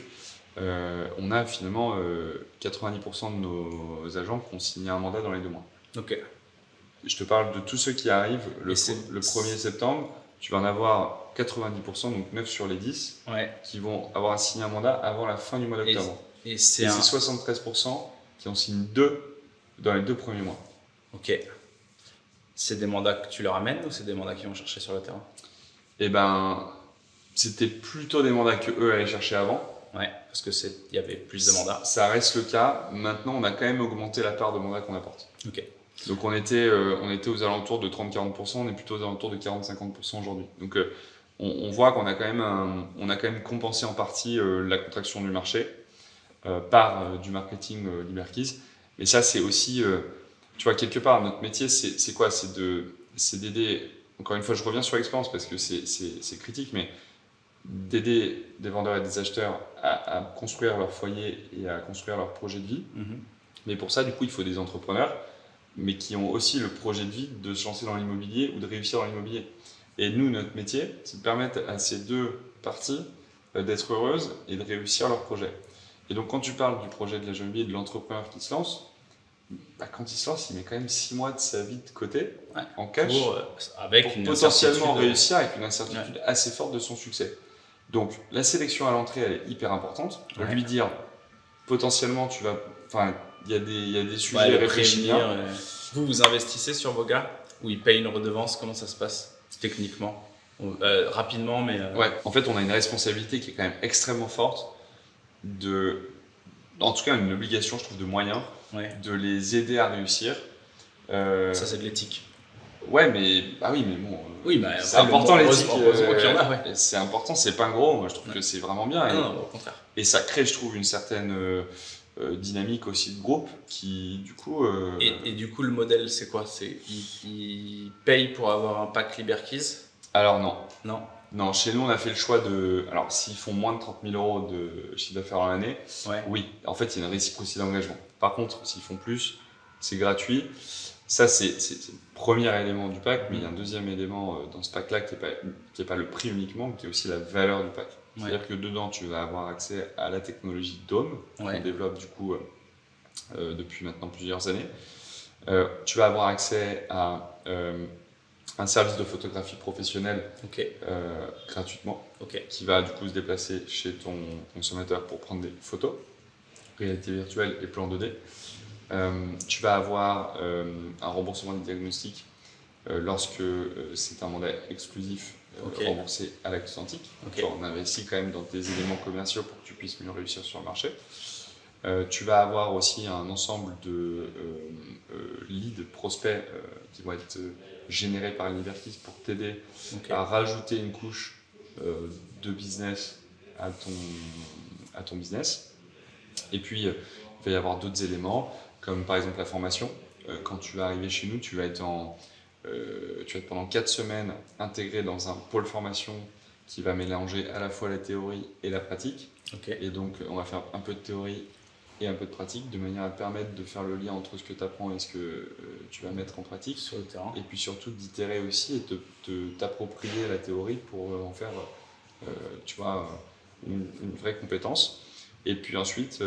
On a finalement 90% de nos agents qui ont signé un mandat dans les 2 mois. Ok. Je te parle de tous ceux qui arrivent le 1er septembre. Tu vas en avoir 90%, donc 9 sur les 10, qui vont avoir signé un mandat avant la fin du mois d'octobre. Et c'est 73% qui en signent 2 dans les 2 premiers mois. Ok. C'est des mandats que tu leur amènes ou c'est des mandats qu'ils vont chercher sur le terrain? Eh ben, c'était plutôt des mandats qu'eux allaient chercher avant. Ouais, parce qu'il y avait plus de mandats. Ça reste le cas. Maintenant, on a quand même augmenté la part de mandats qu'on apporte. Ok. Donc on était aux alentours de 30-40%, on est plutôt aux alentours de 40-50% aujourd'hui. Donc on voit qu'on a quand même compensé en partie la contraction du marché par du marketing Liberkeys. Mais ça, c'est aussi, tu vois, quelque part, notre métier, c'est quoi? C'est d'aider, encore une fois, je reviens sur l'expérience parce que c'est critique, mais d'aider des vendeurs et des acheteurs à construire leur foyer et à construire leur projet de vie. Mais pour ça, du coup, il faut des entrepreneurs, mais qui ont aussi le projet de vie de se lancer dans l'immobilier ou de réussir dans l'immobilier. Et nous, notre métier, c'est de permettre à ces deux parties d'être heureuses et de réussir leur projet. Et donc, quand tu parles du projet de l'agent immobilier et de l'entrepreneur qui se lance, quand il se lance, il met quand même 6 mois de sa vie de côté, en cash, pour potentiellement réussir avec une incertitude assez forte de son succès. Donc, la sélection à l'entrée, elle est hyper importante. Lui dire, potentiellement, il y a des sujets réfléchis bien. Vous investissez sur vos gars ou ils payent une redevance? Comment ça se passe techniquement? Rapidement, mais... Ouais, en fait, on a une responsabilité qui est quand même extrêmement forte en tout cas, une obligation, je trouve, de moyens, de les aider à réussir. Ça, c'est de l'éthique. Ouais, mais bon. Oui, c'est important l'éthique. Ouais. C'est important, c'est pas gros. Moi, je trouve que c'est vraiment bien. Non, au contraire. Et ça crée, je trouve, une certaine dynamique aussi de groupe qui, du coup. Et du coup, le modèle, c'est quoi? Ils payent pour avoir un pack Liberkeys? Alors non. Non, chez nous, on a fait le choix de. Alors, s'ils font moins de 30 000 euros de chiffre d'affaires dans l'année, oui. En fait, il y a une réciprocité d'engagement. Par contre, s'ils font plus, c'est gratuit. Ça, c'est le premier élément du pack, mais il y a un deuxième élément dans ce pack-là qui n'est pas le prix uniquement, mais qui est aussi la valeur du pack. C'est-à-dire que dedans, tu vas avoir accès à la technologie Dome, qu'on développe du coup depuis maintenant plusieurs années. Tu vas avoir accès à un service de photographie professionnelle gratuitement, qui va du coup se déplacer chez ton consommateur pour prendre des photos. réalité virtuelle et plan 2D. Tu vas avoir un remboursement des diagnostics lorsque c'est un mandat exclusif remboursé à l'acte identique. On investit quand même dans des éléments commerciaux pour que tu puisses mieux réussir sur le marché. Tu vas avoir aussi un ensemble de leads, prospects qui vont être générés par Libertis pour t'aider à rajouter une couche de business à ton business. Et puis, il va y avoir d'autres éléments, comme par exemple la formation. Quand tu vas arriver chez nous, tu vas être pendant 4 semaines intégré dans un pôle formation qui va mélanger à la fois la théorie et la pratique. Et donc, on va faire un peu de théorie et un peu de pratique, de manière à te permettre de faire le lien entre ce que tu apprends et ce que tu vas mettre en pratique sur le terrain. Et puis surtout d'itérer aussi et t'approprier la théorie pour en faire une vraie compétence. Et puis ensuite,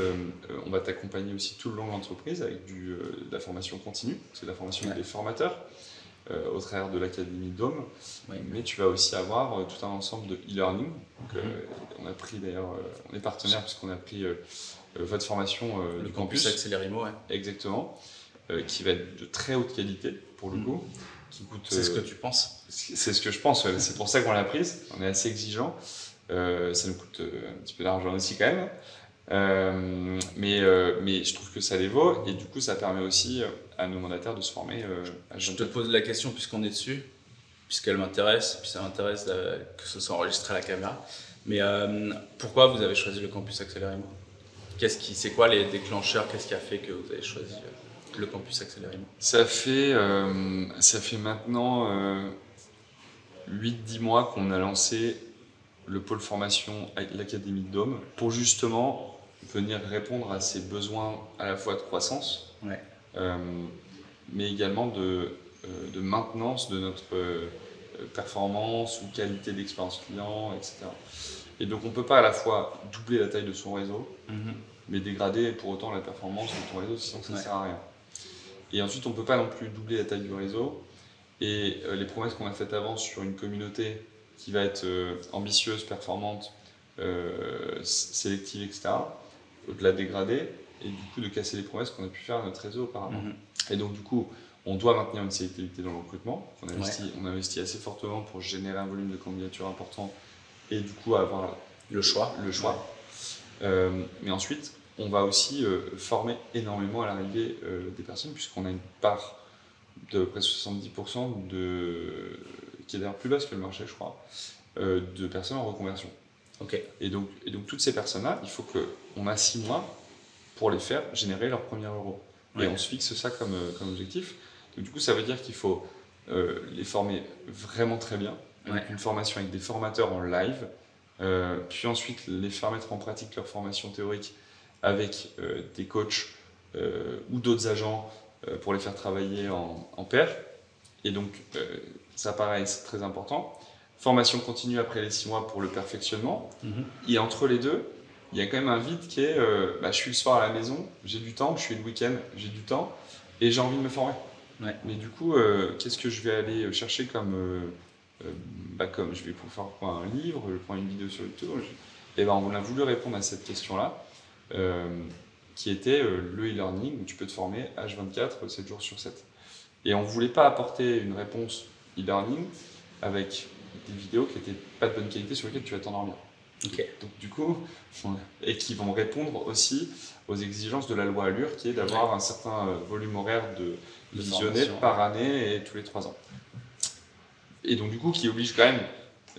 on va t'accompagner aussi tout le long de l'entreprise avec de la formation continue, c'est de la formation des formateurs au travers de l'Académie Dôme. Mais tu vas aussi avoir tout un ensemble de e-learning. On a pris d'ailleurs, on est partenaire puisqu'on a pris votre formation le du campus Accélérimo. Exactement, qui va être de très haute qualité pour le coup. Qui coûte, c'est ce que tu penses? C'est ce que je pense, c'est pour ça qu'on l'a prise. On est assez exigeant. Ça nous coûte un petit peu d'argent aussi quand même. Mais je trouve que ça les vaut et du coup ça permet aussi à nos mandataires de se former. Je te pose la question puisqu'on est dessus, puisqu'elle m'intéresse, puis ça m'intéresse que ce soit enregistré à la caméra. Mais pourquoi vous avez choisi le campus Accélérimo? C'est quoi les déclencheurs? Qu'est-ce qui a fait que vous avez choisi le campus Accélérimo? Ça fait maintenant 8-10 mois qu'on a lancé le pôle formation avec l'Académie de Dôme pour justement venir répondre à ces besoins à la fois de croissance, mais également de maintenance de notre performance ou qualité d'expérience client, etc. Et donc on ne peut pas à la fois doubler la taille de son réseau, mais dégrader pour autant la performance de ton réseau, sinon ça ne sert à rien. Et ensuite on ne peut pas non plus doubler la taille du réseau, et les promesses qu'on a faites avant sur une communauté qui va être ambitieuse, performante, sélective, etc., de la dégrader et du coup de casser les promesses qu'on a pu faire à notre réseau auparavant. Et donc du coup, on doit maintenir une sélectivité dans le recrutement. On investit assez fortement pour générer un volume de candidatures important et du coup avoir le choix. Mais ensuite, on va aussi former énormément à l'arrivée des personnes puisqu'on a une part de près de 70% qui est d'ailleurs plus basse que le marché, je crois, de personnes en reconversion. Et donc toutes ces personnes-là, il faut qu'on a 6 mois pour les faire générer leur premier euro. Et on se fixe ça comme objectif. Donc du coup, ça veut dire qu'il faut les former vraiment très bien, avec une formation avec des formateurs en live, puis ensuite les faire mettre en pratique leur formation théorique avec des coachs ou d'autres agents pour les faire travailler en pair. Et donc, ça pareil, c'est très important. Formation continue après les 6 mois pour le perfectionnement. Et entre les deux, il y a quand même un vide qui est je suis le soir à la maison, j'ai du temps, je suis le week-end, j'ai du temps, et j'ai envie de me former. Mais du coup, qu'est-ce que je vais aller chercher comme je vais pouvoir prendre un livre, je vais prendre une vidéo sur YouTube. Et on a voulu répondre à cette question-là, qui était le e-learning, où tu peux te former H24, 7 jours sur 7. Et on ne voulait pas apporter une réponse e-learning avec des vidéos qui n'étaient pas de bonne qualité sur lesquelles tu vas t'endormir. Donc du coup, et qui vont répondre aussi aux exigences de la loi Allure, qui est d'avoir un certain volume horaire de visionné par année et tous les 3 ans. Et donc du coup, qui oblige quand même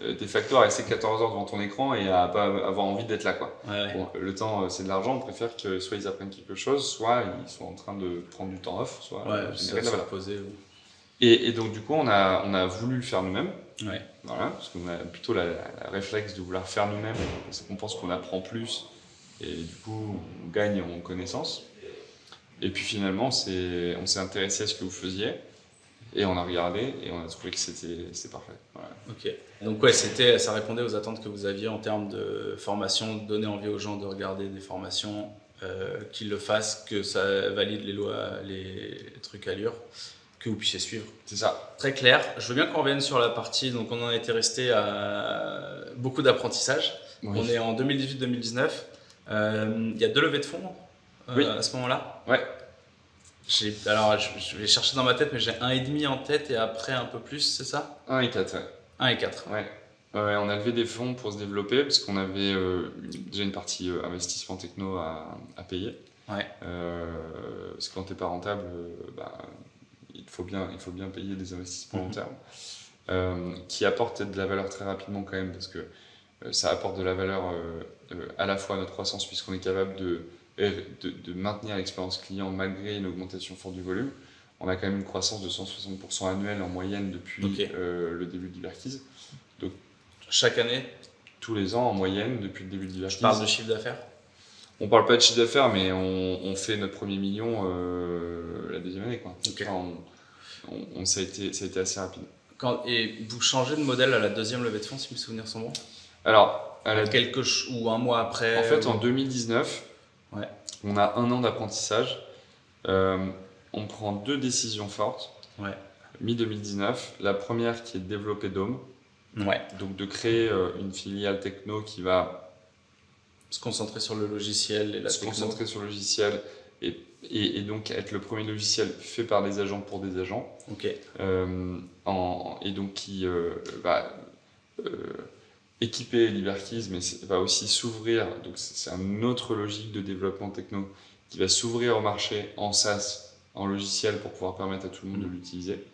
de facto à rester 14 heures devant ton écran et à pas avoir envie d'être là, quoi. Bon, le temps, c'est de l'argent, on préfère que soit ils apprennent quelque chose, soit ils sont en train de prendre du temps off, soit générer de la valeur. Et donc du coup, on a voulu le faire nous-mêmes. Voilà, parce qu'on a plutôt la réflexe de vouloir faire nous-mêmes, parce qu'on pense qu'on apprend plus et du coup on gagne en connaissances. Et puis finalement, on s'est intéressé à ce que vous faisiez et on a regardé et on a trouvé que c'était parfait. Voilà. Donc ça répondait aux attentes que vous aviez en termes de formation, de donner envie aux gens de regarder des formations, qu'ils le fassent, que ça valide les lois, les trucs Allure, que vous puissiez suivre. C'est ça. Très clair. Je veux bien qu'on revienne sur la partie, donc on en était resté à beaucoup d'apprentissage. On est en 2018-2019. Il y a 2 levées de fonds Oui. à ce moment-là? Ouais. Alors, je vais chercher dans ma tête, mais j'ai 1,5 en tête et après un peu plus, c'est ça? 1 et 4, ouais. 1 et 4. Ouais. On a levé des fonds pour se développer parce qu'on avait déjà une partie investissement techno à payer. Ouais. Parce que quand t'es pas rentable, il faut bien payer des investissements long terme qui apportent de la valeur très rapidement quand même parce que ça apporte de la valeur à la fois à notre croissance puisqu'on est capable de maintenir l'expérience client malgré une augmentation forte du volume. On a quand même une croissance de 160% annuelle en moyenne depuis le début de Liberkeys. Donc, chaque année? Tous les ans en moyenne depuis le début de Liberkeys. Je parle de chiffre d'affaires? On parle pas de chiffre d'affaires, mais on fait notre premier million la deuxième année, quoi. Okay. Enfin, ça a été assez rapide. Et vous changez de modèle à la deuxième levée de fonds, si mes souvenirs sont bons? Alors, ou un mois après? En fait, en 2019, ouais. On a 1 an d'apprentissage. On prend 2 décisions fortes. Ouais. Mi-2019, la première qui est de développer Dome. Ouais. Donc de créer une filiale techno qui va se concentrer sur le logiciel et la techno. Se concentrer sur le logiciel et donc être le premier logiciel fait par des agents pour des agents. Ok. Et donc qui va équiper Liberkeys, mais va aussi s'ouvrir. Donc c'est une autre logique de développement techno qui va s'ouvrir au marché en SaaS, en logiciel pour pouvoir permettre à tout le monde de l'utiliser.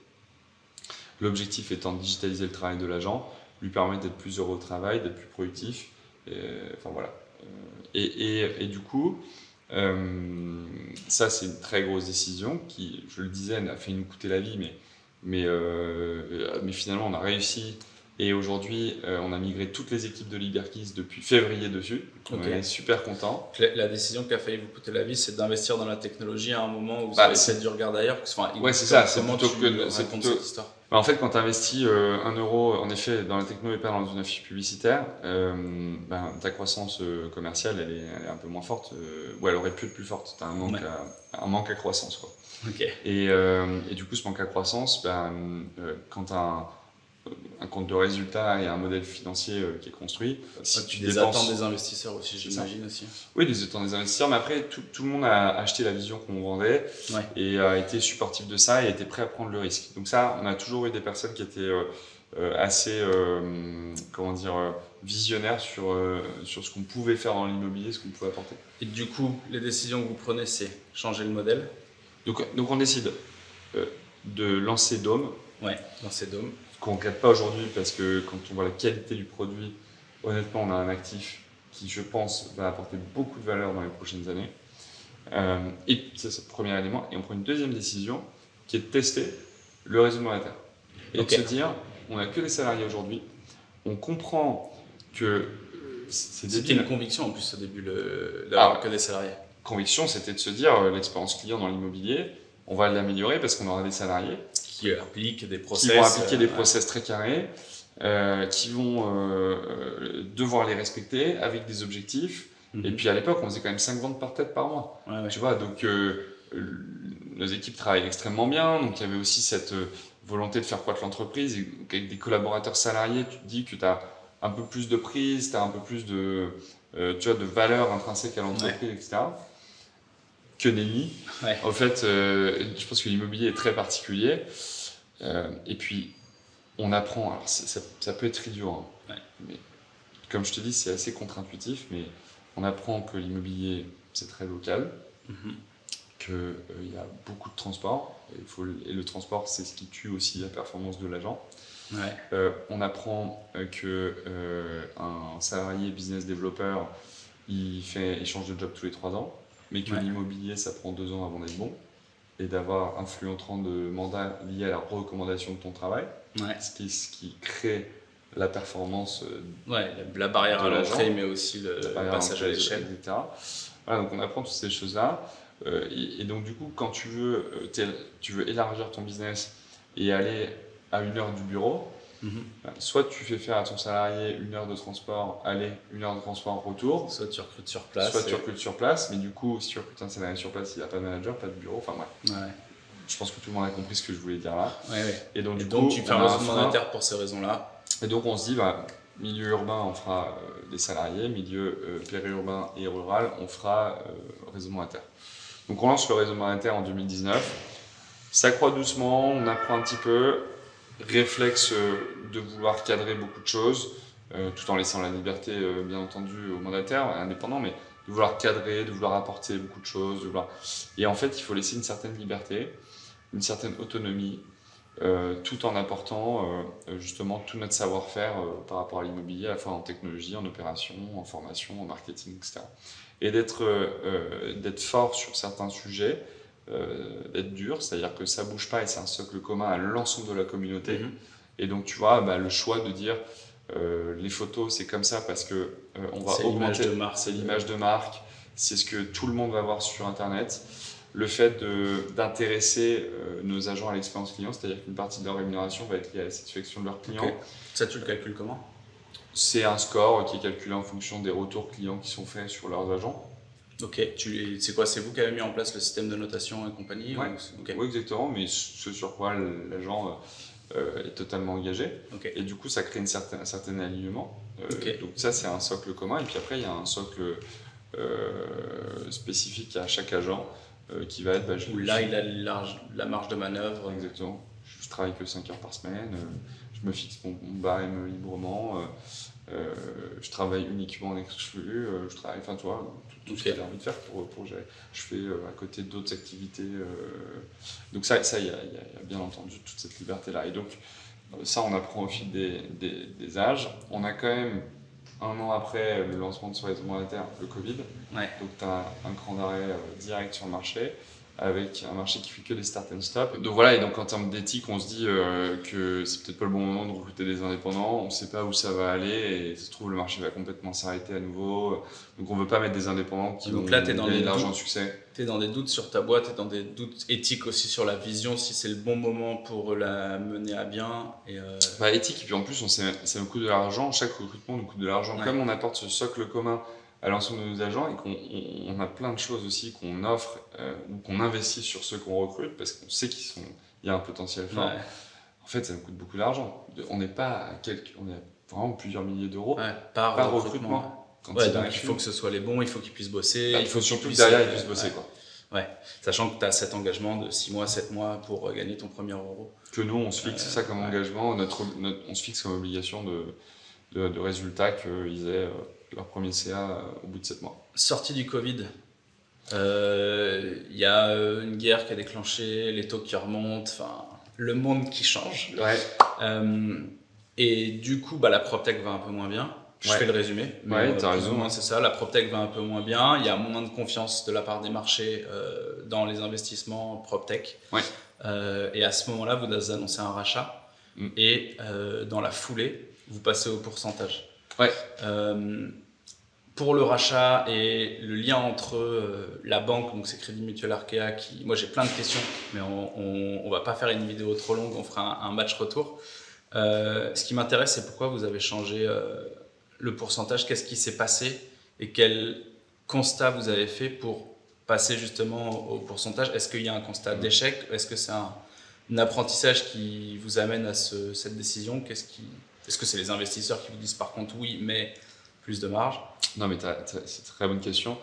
L'objectif étant de digitaliser le travail de l'agent, lui permettre d'être plus heureux au travail, d'être plus productif. Enfin voilà. Et du coup, ça c'est une très grosse décision qui, je le disais, a fait nous coûter la vie, mais finalement on a réussi. Et aujourd'hui, on a migré toutes les équipes de Liberkeys depuis février dessus. On est super content. La décision qui a failli vous coûter la vie, c'est d'investir dans la technologie à un moment où vous avez essayé du regard d'ailleurs. Ouais, c'est ça. C'est plutôt que cette histoire. En fait, quand tu investis 1 euro en effet dans la techno et pas dans une affiche publicitaire, ta croissance commerciale elle est un peu moins forte. Ou elle aurait pu être plus forte. Tu as un manque à croissance, quoi. Okay. Et du coup, ce manque à croissance, quand tu as un compte de résultats et un modèle financier qui est construit. Si tu des attentes des investisseurs aussi, j'imagine aussi. Oui, des attentes des investisseurs, mais après, tout le monde a acheté la vision qu'on vendait et a été supportif de ça et a été prêt à prendre le risque. Donc ça, on a toujours eu des personnes qui étaient assez, visionnaires sur ce qu'on pouvait faire dans l'immobilier, ce qu'on pouvait apporter. Et du coup, les décisions que vous prenez, c'est changer le modèle. Donc on décide de lancer Dome. Ouais, lancer Dome. Qu'on ne regrette pas aujourd'hui parce que quand on voit la qualité du produit, honnêtement, on a un actif qui, je pense, va apporter beaucoup de valeur dans les prochaines années. Et c'est ce premier élément. Et on prend une deuxième décision qui est de tester le réseau monétaire. Et de se dire, on n'a que des salariés aujourd'hui. On comprend que c'était une conviction en plus au début d'avoir que des salariés. Conviction, c'était de se dire, l'expérience client dans l'immobilier, on va l'améliorer parce qu'on aura des salariés qui appliquent des process. Qui vont appliquer des process très carrés, qui vont devoir les respecter avec des objectifs. Et puis à l'époque, on faisait quand même 5 ventes par tête par mois. Tu vois, donc nos équipes travaillent extrêmement bien. Donc il y avait aussi cette volonté de faire croître l'entreprise. Et avec des collaborateurs salariés, tu te dis que tu as un peu plus de prise, tu as un peu plus de valeur intrinsèque à l'entreprise, etc. Que nenni. En fait, je pense que l'immobilier est très particulier. Et puis, on apprend. Alors, ça peut être idiot, hein, mais comme je te dis, c'est assez contre-intuitif, mais on apprend que l'immobilier, c'est très local, qu'il y a beaucoup de transport, et le transport, c'est ce qui tue aussi la performance de l'agent. On apprend qu'un salarié business développeur, il change de job tous les 3 ans. Mais que l'immobilier, ça prend 2 ans avant d'être bon et d'avoir un flux entrant de mandats lié à la recommandation de ton travail, ce qui crée la performance la barrière à l'entrée, mais aussi le passage à l'échelle, etc. Voilà, donc on apprend toutes ces choses-là. Et donc du coup, quand tu veux élargir ton business et aller à 1 heure du bureau, soit tu fais faire à ton salarié 1 heure de transport aller, 1 heure de transport retour. Soit tu recrutes sur place. Mais du coup, si tu recrutes un salarié sur place, il n'y a pas de manager, pas de bureau. Enfin bref. Je pense que tout le monde a compris ce que je voulais dire là. Et donc, tu fais un réseau monétaire pour ces raisons-là. Et donc on se dit, milieu urbain, on fera des salariés, milieu périurbain et rural, on fera réseau monétaire. Donc on lance le réseau monétaire en 2019. Ça croît doucement, on apprend un petit peu, réflexe de vouloir cadrer beaucoup de choses, tout en laissant la liberté, bien entendu, aux mandataires indépendants, mais de vouloir cadrer, de vouloir apporter beaucoup de choses. Et en fait, il faut laisser une certaine liberté, une certaine autonomie, tout en apportant justement tout notre savoir-faire par rapport à l'immobilier, à la fois en technologie, en opération, en formation, en marketing, etc. Et d'être fort sur certains sujets, d'être dur, c'est-à-dire que ça bouge pas et c'est un socle commun à l'ensemble de la communauté. Et donc tu vois, le choix de dire les photos c'est comme ça parce que on va augmenter, c'est l'image de marque, c'est ce que tout le monde va voir sur internet. Le fait d'intéresser nos agents à l'expérience client, c'est-à-dire qu'une partie de leur rémunération va être liée à la satisfaction de leurs clients. Okay. Ça, tu le calcules comment? C'est un score qui est calculé en fonction des retours clients qui sont faits sur leurs agents. Ok, c'est quoi? C'est vous qui avez mis en place le système de notation et compagnie? Ouais. Okay. Oui, exactement, mais ce sur quoi l'agent est totalement engagé. Okay. Et du coup, ça crée un certain alignement. Donc ça, c'est un socle commun. Et puis après, il y a un socle spécifique à chaque agent qui va être... là, il a la marge de manœuvre. Exactement. Je travaille que 5 heures par semaine. Je me fixe mon barème librement. Je travaille uniquement en exclu. Je travaille, enfin, tu vois, tout ce que j'ai envie de faire pour gérer. Je fais à côté d'autres activités. Donc ça, il y a bien entendu toute cette liberté-là. Et donc, ça, on apprend au fil des âges. On a quand même, un an après le lancement de ce réseau monétaire, le Covid. Ouais. Donc, tu as un cran d'arrêt direct sur le marché, avec un marché qui fait que des start and stop. Donc voilà, et donc en termes d'éthique, on se dit que c'est peut-être pas le bon moment de recruter des indépendants, on ne sait pas où ça va aller, et ça se trouve le marché va complètement s'arrêter à nouveau. Donc on ne veut pas mettre des indépendants qui vont gagner de l'argent de succès. Tu es dans des doutes sur ta boîte, tu es dans des doutes éthiques aussi sur la vision, si c'est le bon moment pour la mener à bien. Éthique, et puis en plus, ça nous coûte de l'argent, chaque recrutement nous coûte de l'argent. Ouais. Comme on apporte ce socle commun à l'ensemble de nos agents et qu'on a plein de choses aussi qu'on offre ou qu'on investit sur ceux qu'on recrute parce qu'on sait qu'il y a un potentiel fort. Ouais. En fait, ça nous coûte beaucoup d'argent. On n'est pas on est vraiment plusieurs milliers d'euros par recrutement. Donc il faut que ce soit les bons, il faut qu'ils puissent bosser. Il faut surtout que derrière ils puissent bosser. Quoi. Ouais. Sachant que tu as cet engagement de 6 mois, 7 mois pour gagner ton premier euro. Que nous, on se fixe ça comme engagement, on se fixe comme obligation de résultat qu'ils aient leur premier CA au bout de 7 mois. Sortie du Covid, y a une guerre qui a déclenché, les taux qui remontent, enfin le monde qui change. Ouais. Et du coup, la PropTech va un peu moins bien. Je fais le résumé. Ouais, t'as raison. C'est ça, la PropTech va un peu moins bien. Il y a moins de confiance de la part des marchés dans les investissements PropTech. Ouais. Et à ce moment-là, vous annoncez un rachat. Et dans la foulée, vous passez au pourcentage. Ouais. Pour le rachat et le lien entre la banque, donc c'est Crédit Mutuel Arkea, moi j'ai plein de questions, mais on va pas faire une vidéo trop longue, on fera un match retour. Ce qui m'intéresse, c'est pourquoi vous avez changé le pourcentage, qu'est-ce qui s'est passé et quel constat vous avez fait pour passer justement au pourcentage. Est-ce qu'il y a un constat d'échec? Est-ce que c'est un apprentissage qui vous amène à cette décision? Est-ce que c'est les investisseurs qui vous disent par contre oui, mais plus de marge? Non, mais c'est une très bonne question.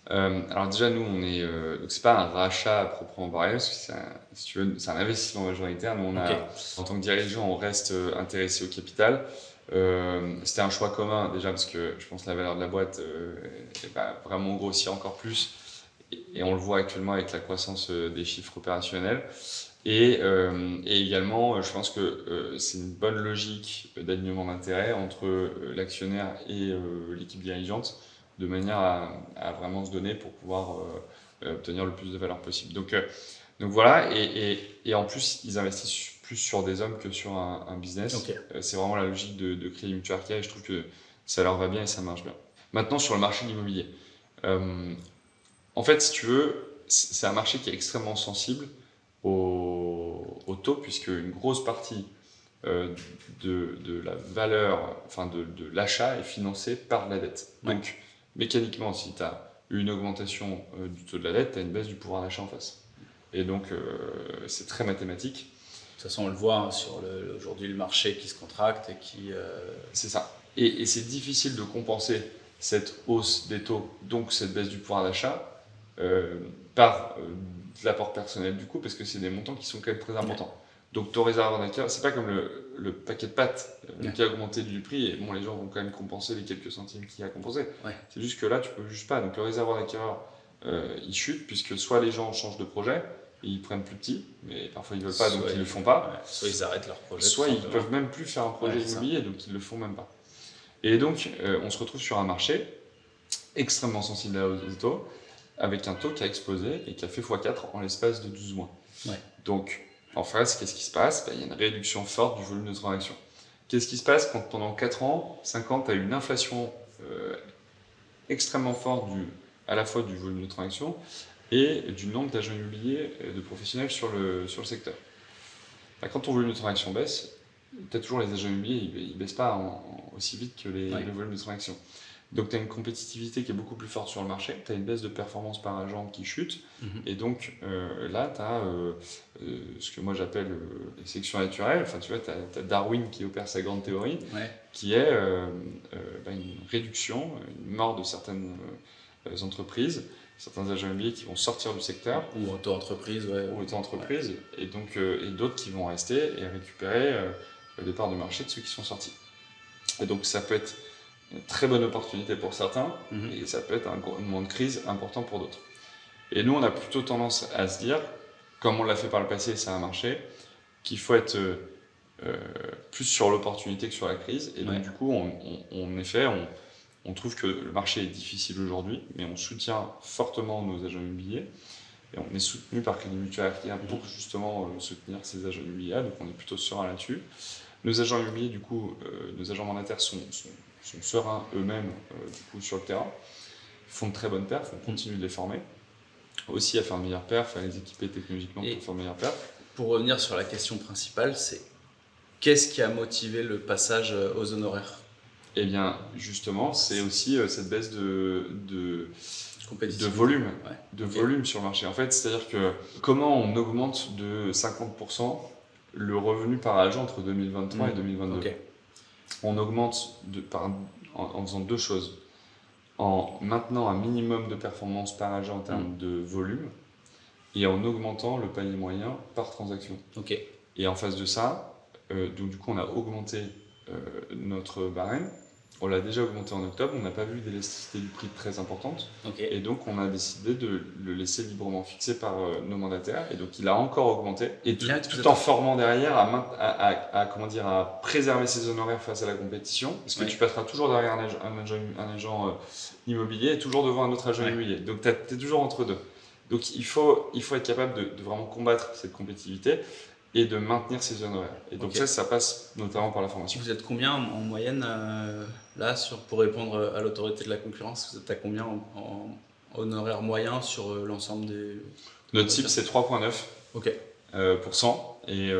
Alors déjà, nous, on est... donc c'est pas un rachat à proprement parler, parce que si tu veux, c'est un investissement majoritaire. Nous, en tant que dirigeant, on reste intéressé au capital. C'était un choix commun déjà parce que je pense que la valeur de la boîte va vraiment grossir encore plus et on le voit actuellement avec la croissance des chiffres opérationnels et également je pense que c'est une bonne logique d'alignement d'intérêts entre l'actionnaire et l'équipe dirigeante de manière à vraiment se donner pour pouvoir obtenir le plus de valeur possible. Donc voilà, et en plus ils investissent plus sur des hommes que sur un business. Okay. C'est vraiment la logique de Crédit Mutuel Arkea et je trouve que ça leur va bien et ça marche bien. Maintenant, sur le marché de l'immobilier. En fait, si tu veux, c'est un marché qui est extrêmement sensible au taux, puisque une grosse partie de la valeur, enfin de l'achat est financée par la dette. Ouais. Donc, mécaniquement, si tu as une augmentation du taux de la dette, tu as une baisse du pouvoir d'achat en face. Et donc, c'est très mathématique. De toute façon, on le voit sur aujourd'hui le marché qui se contracte et qui... C'est ça. Et c'est difficile de compenser cette hausse des taux, donc cette baisse du pouvoir d'achat, par de l'apport personnel du coup, parce que c'est des montants qui sont quand même très importants. Donc ton réservoir d'achat, c'est pas comme le paquet de pâtes qui a augmenté du prix, et bon, les gens vont quand même compenser les quelques centimes qu'il a compensé. C'est juste que là, tu peux juste pas. Donc le réservoir d'achat, il chute, puisque soit les gens changent de projet, et ils prennent plus petit, mais parfois ils veulent pas, donc ils le font pas. Soit ils arrêtent leur projet. Soit ils peuvent même plus faire un projet immobilier, donc ils le font même pas. Et donc, on se retrouve sur un marché extrêmement sensible à la hausse des taux, avec un taux qui a explosé et qui a fait x4 en l'espace de 12 mois. Donc, en face, qu'est-ce qui se passe? Il y a une réduction forte du volume de transactions. Qu'est-ce qui se passe quand pendant 4 ans, 5 ans, tu as une inflation extrêmement forte à la fois du volume de transactions et du nombre d'agents immobiliers de professionnels sur le secteur? Quand ton volume de transactions baisse, tu as toujours les agents immobiliers, ils ne baissent pas aussi vite que le volume de transactions. Donc tu as une compétitivité qui est beaucoup plus forte sur le marché, tu as une baisse de performance par agent qui chute, et donc là tu as ce que moi j'appelle les sélections naturelles. Enfin, tu vois, tu as Darwin qui opère sa grande théorie, qui est une réduction, une mort de certaines entreprises, certains agents immobiliers qui vont sortir du secteur. Ou auto-entreprise, et donc et d'autres qui vont rester et récupérer les parts de marché de ceux qui sont sortis. Et donc ça peut être une très bonne opportunité pour certains, et ça peut être un moment de crise important pour d'autres. Et nous, on a plutôt tendance à se dire, comme on l'a fait par le passé et ça a marché, qu'il faut être plus sur l'opportunité que sur la crise. Et donc du coup, en effet, on trouve que le marché est difficile aujourd'hui, mais on soutient fortement nos agents immobiliers. Et on est soutenu par Crédit Mutuel Acquisition pour justement soutenir ces agents immobiliers, donc on est plutôt serein là-dessus. Nos agents immobiliers, du coup, nos agents mandataires sont sereins eux-mêmes du coup, sur le terrain, font de très bonnes perfs, on continue de les former, aussi à faire de meilleures perfs, à les équiper technologiquement pour faire de meilleures perfs. Pour revenir sur la question principale, c'est qu'est-ce qui a motivé le passage aux honoraires? Eh bien, justement, c'est aussi cette baisse de volume, volume sur le marché. En fait, c'est-à-dire que comment on augmente de 50% le revenu par agent entre 2023 et 2022 On augmente en faisant deux choses. En maintenant un minimum de performance par agent en termes de volume, et en augmentant le panier moyen par transaction. Et en face de ça, donc du coup on a augmenté notre barème. On l'a déjà augmenté en octobre, on n'a pas vu d'élasticité du prix très importante, et donc on a décidé de le laisser librement fixé par nos mandataires, et donc il a encore augmenté, et tout en formant derrière à préserver ses honoraires face à la compétition, parce que tu passeras toujours derrière un agent immobilier et toujours devant un autre agent immobilier, donc tu es toujours entre deux. Donc il faut être capable de vraiment combattre cette compétitivité et de maintenir ses honoraires. Et donc ça passe notamment par la formation. Vous êtes combien en moyenne là pour répondre à l'autorité de la concurrence? Vous êtes à combien en honoraire moyen sur l'ensemble des... Notre cible c'est 3,9 %. Et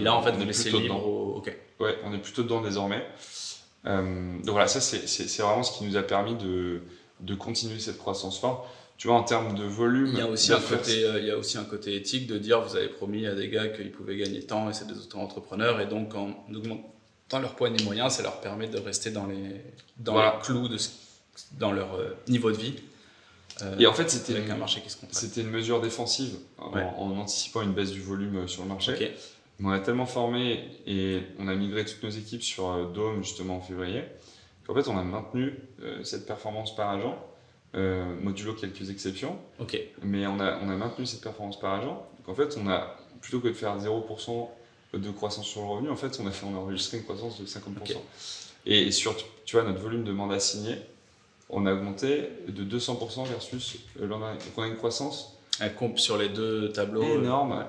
là en fait vous laissez libre Ouais, on est plutôt dedans désormais. Donc voilà, ça c'est vraiment ce qui nous a permis de continuer cette croissance forte. Tu vois, en termes de volume... Il y a aussi un côté éthique de dire, vous avez promis à des gars qu'ils pouvaient gagner tant, et c'est des auto-entrepreneurs, et donc en augmentant leur poids et moyens, ça leur permet de rester dans les clous, dans leur niveau de vie. Et en fait, avec un marché qui se contracte. C'était une mesure défensive, en anticipant une baisse du volume sur le marché. Mais on a tellement formé, et on a migré toutes nos équipes sur Dome justement en février, qu'en fait on a maintenu cette performance par agent, modulo quelques exceptions, mais on a maintenu cette performance par agent. Donc en fait, on a, plutôt que de faire 0% de croissance sur le revenu, en fait, on a enregistré une croissance de 50%. Et sur, tu vois, notre volume de mandats signés, on a augmenté de 200% versus l'an dernier. Donc on a une croissance sur les deux tableaux énorme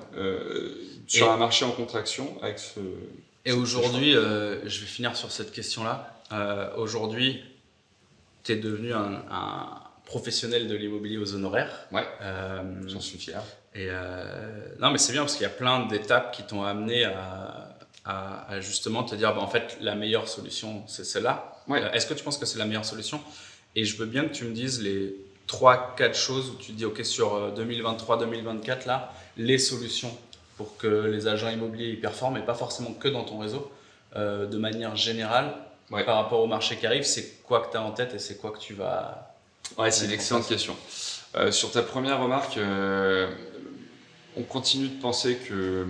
sur un marché en contraction avec ce... Et aujourd'hui, je vais finir sur cette question-là. Aujourd'hui, tu es devenu un professionnel de l'immobilier aux honoraires. J'en suis fier. Non, mais c'est bien parce qu'il y a plein d'étapes qui t'ont amené à justement te dire, en fait, la meilleure solution, c'est celle-là. Est-ce que tu penses que c'est la meilleure solution? Et je veux bien que tu me dises les 3-4 choses où tu te dis, OK, sur 2023-2024, là, les solutions pour que les agents immobiliers y performent, et pas forcément que dans ton réseau, de manière générale, par rapport au marché qui arrive, c'est quoi que tu as en tête et c'est quoi que tu vas... Ouais, c'est une excellente question. Sur ta première remarque, on continue de penser que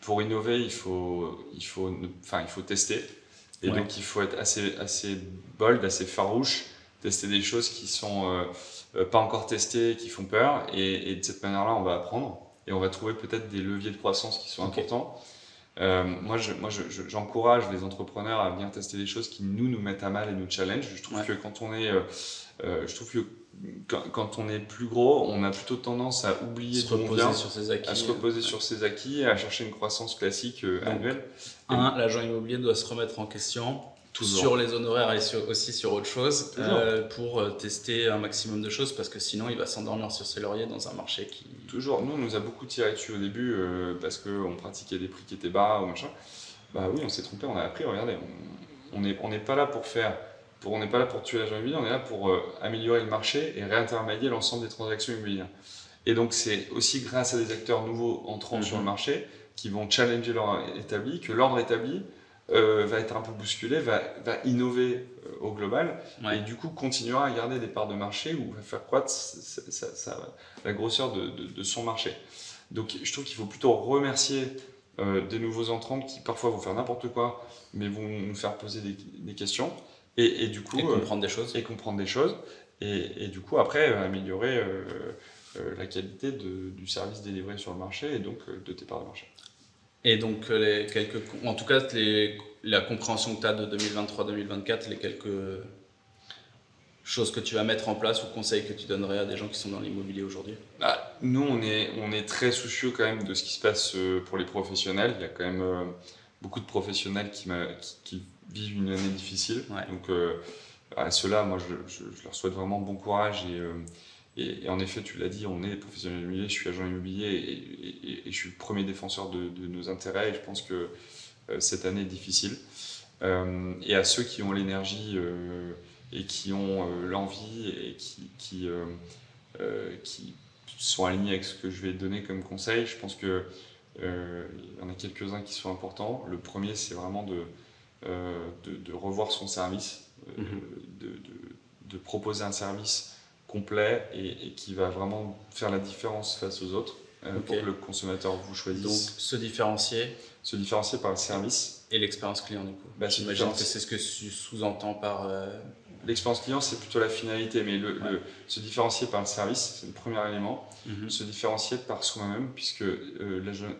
pour innover, il faut tester. Et donc, il faut être assez bold, assez farouche, tester des choses qui sont pas encore testées, qui font peur. Et de cette manière-là, on va apprendre et on va trouver peut-être des leviers de croissance qui sont importants. Moi, j'encourage les entrepreneurs à venir tester des choses qui nous mettent à mal et nous challenge. Je trouve que quand on est plus gros, on a plutôt tendance à oublier d'où on vient, à se reposer sur ses acquis, à chercher une croissance classique annuelle. L'agent immobilier doit se remettre en question sur les honoraires et aussi sur autre chose pour tester un maximum de choses parce que sinon il va s'endormir sur ses lauriers dans un marché qui... Toujours. Nous, on nous a beaucoup tiré dessus au début parce qu'on pratiquait des prix qui étaient bas ou machin. Bah oui, on s'est trompé, on a appris, regardez, on n'est pas là pour on n'est pas là pour tuer l'agent immobilier, on est là pour améliorer le marché et réintermédier l'ensemble des transactions immobilières. Et donc, c'est aussi grâce à des acteurs nouveaux entrant sur le marché qui vont challenger l'ordre établi, que l'ordre établi va être un peu bousculé, va innover au global et du coup continuera à garder des parts de marché ou va faire croître la grosseur de son marché. Donc, je trouve qu'il faut plutôt remercier des nouveaux entrants qui parfois vont faire n'importe quoi, mais vont nous faire poser des questions. Et du coup, comprendre des choses. Et du coup, après, améliorer la qualité du service délivré sur le marché et donc de tes parts de marché. Et donc, en tout cas, la compréhension que tu as de 2023-2024, les quelques choses que tu vas mettre en place ou conseils que tu donnerais à des gens qui sont dans l'immobilier aujourd'hui? Nous, on est très soucieux quand même de ce qui se passe pour les professionnels. Il y a quand même beaucoup de professionnels qui vivent une année difficile. Donc, à ceux-là, moi, je leur souhaite vraiment bon courage. Et en effet, tu l'as dit, on est professionnel immobilier, je suis agent immobilier et je suis le premier défenseur de nos intérêts. Et je pense que cette année est difficile. Et à ceux qui ont l'énergie et qui ont l'envie et qui sont alignés avec ce que je vais donner comme conseil, je pense qu'il y en a quelques-uns qui sont importants. Le premier, c'est vraiment de revoir son service, de proposer un service complet et qui va vraiment faire la différence face aux autres pour que le consommateur vous choisisse. Donc, se différencier par le service. Et l'expérience client, du coup. J'imagine que c'est ce que tu sous-entends par... L'expérience client, c'est plutôt la finalité, mais se différencier par le service, c'est le premier élément. Se différencier par soi-même, puisque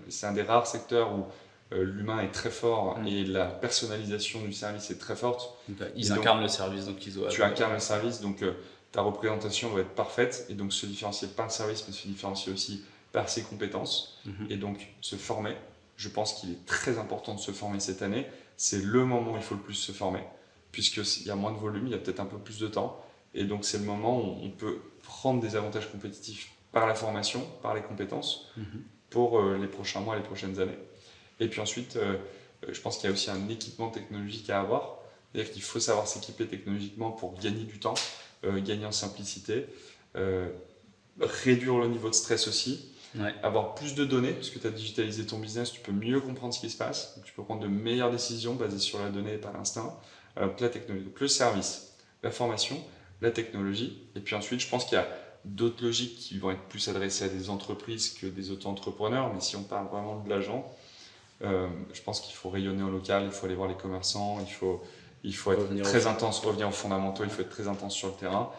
c'est un des rares secteurs où l'humain est très fort et la personnalisation du service est très forte. Ils incarnent le service, donc ils doivent... Tu incarnes le service, donc ta représentation doit être parfaite, et donc se différencier par le service, mais se différencier aussi par ses compétences, et donc se former. Je pense qu'il est très important de se former cette année. C'est le moment où il faut le plus se former, puisqu'il y a moins de volume, il y a peut-être un peu plus de temps, et donc c'est le moment où on peut prendre des avantages compétitifs par la formation, par les compétences, pour les prochains mois, les prochaines années. Et puis ensuite, je pense qu'il y a aussi un équipement technologique à avoir. C'est-à-dire qu'il faut savoir s'équiper technologiquement pour gagner du temps, gagner en simplicité, réduire le niveau de stress aussi, avoir plus de données, parce que tu as digitalisé ton business, tu peux mieux comprendre ce qui se passe, donc tu peux prendre de meilleures décisions basées sur la donnée et par l'instinct. La technologie, donc le service, la formation, la technologie, et puis ensuite, je pense qu'il y a d'autres logiques qui vont être plus adressées à des entreprises que des auto-entrepreneurs, mais si on parle vraiment de l'agent, je pense qu'il faut rayonner en local, il faut aller voir les commerçants, il faut être très intense, revenir aux fondamentaux, il faut être très intense sur le terrain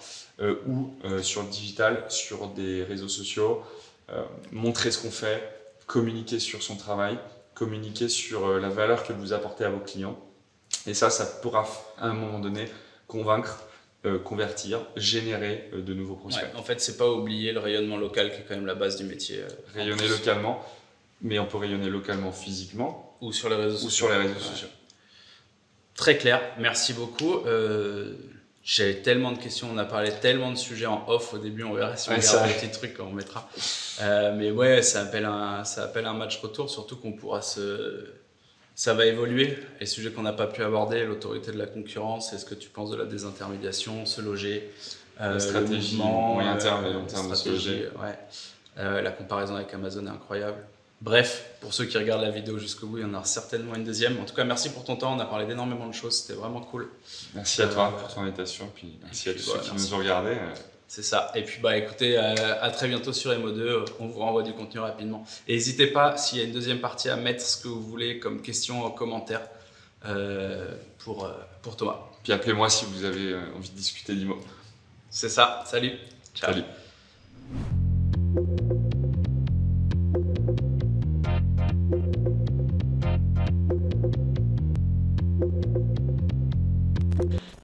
ou sur le digital, sur des réseaux sociaux, montrer ce qu'on fait, communiquer sur son travail, communiquer sur la valeur que vous apportez à vos clients. Et ça pourra à un moment donné convaincre, convertir, générer de nouveaux prospects. En fait, c'est pas oublier le rayonnement local qui est quand même la base du métier. Rayonner localement. Mais on peut rayonner localement physiquement ou sur les réseaux sociaux. Très clair, merci beaucoup. J'avais tellement de questions, on a parlé tellement de sujets en off au début, on verra si on garde des petits trucs quand on mettra. Mais ouais, ça appelle un match retour, surtout qu'on pourra ça va évoluer. Les sujets qu'on n'a pas pu aborder, l'autorité de la concurrence, est-ce que tu penses de la désintermédiation, se loger, la stratégie moyen terme et long terme de se loger. La comparaison avec Amazon est incroyable. Bref, pour ceux qui regardent la vidéo jusqu'au bout, il y en aura certainement une deuxième. En tout cas, merci pour ton temps. On a parlé d'énormément de choses. C'était vraiment cool. Merci à toi pour ton invitation. Puis merci à tous ceux qui nous ont regardés. C'est ça. Et puis, écoutez, à très bientôt sur Emo2. On vous renvoie du contenu rapidement. Et n'hésitez pas, s'il y a une deuxième partie, à mettre ce que vous voulez comme question en commentaire pour Thomas. Puis appelez-moi si vous avez envie de discuter d'IMO. C'est ça. Salut. Ciao. Salut.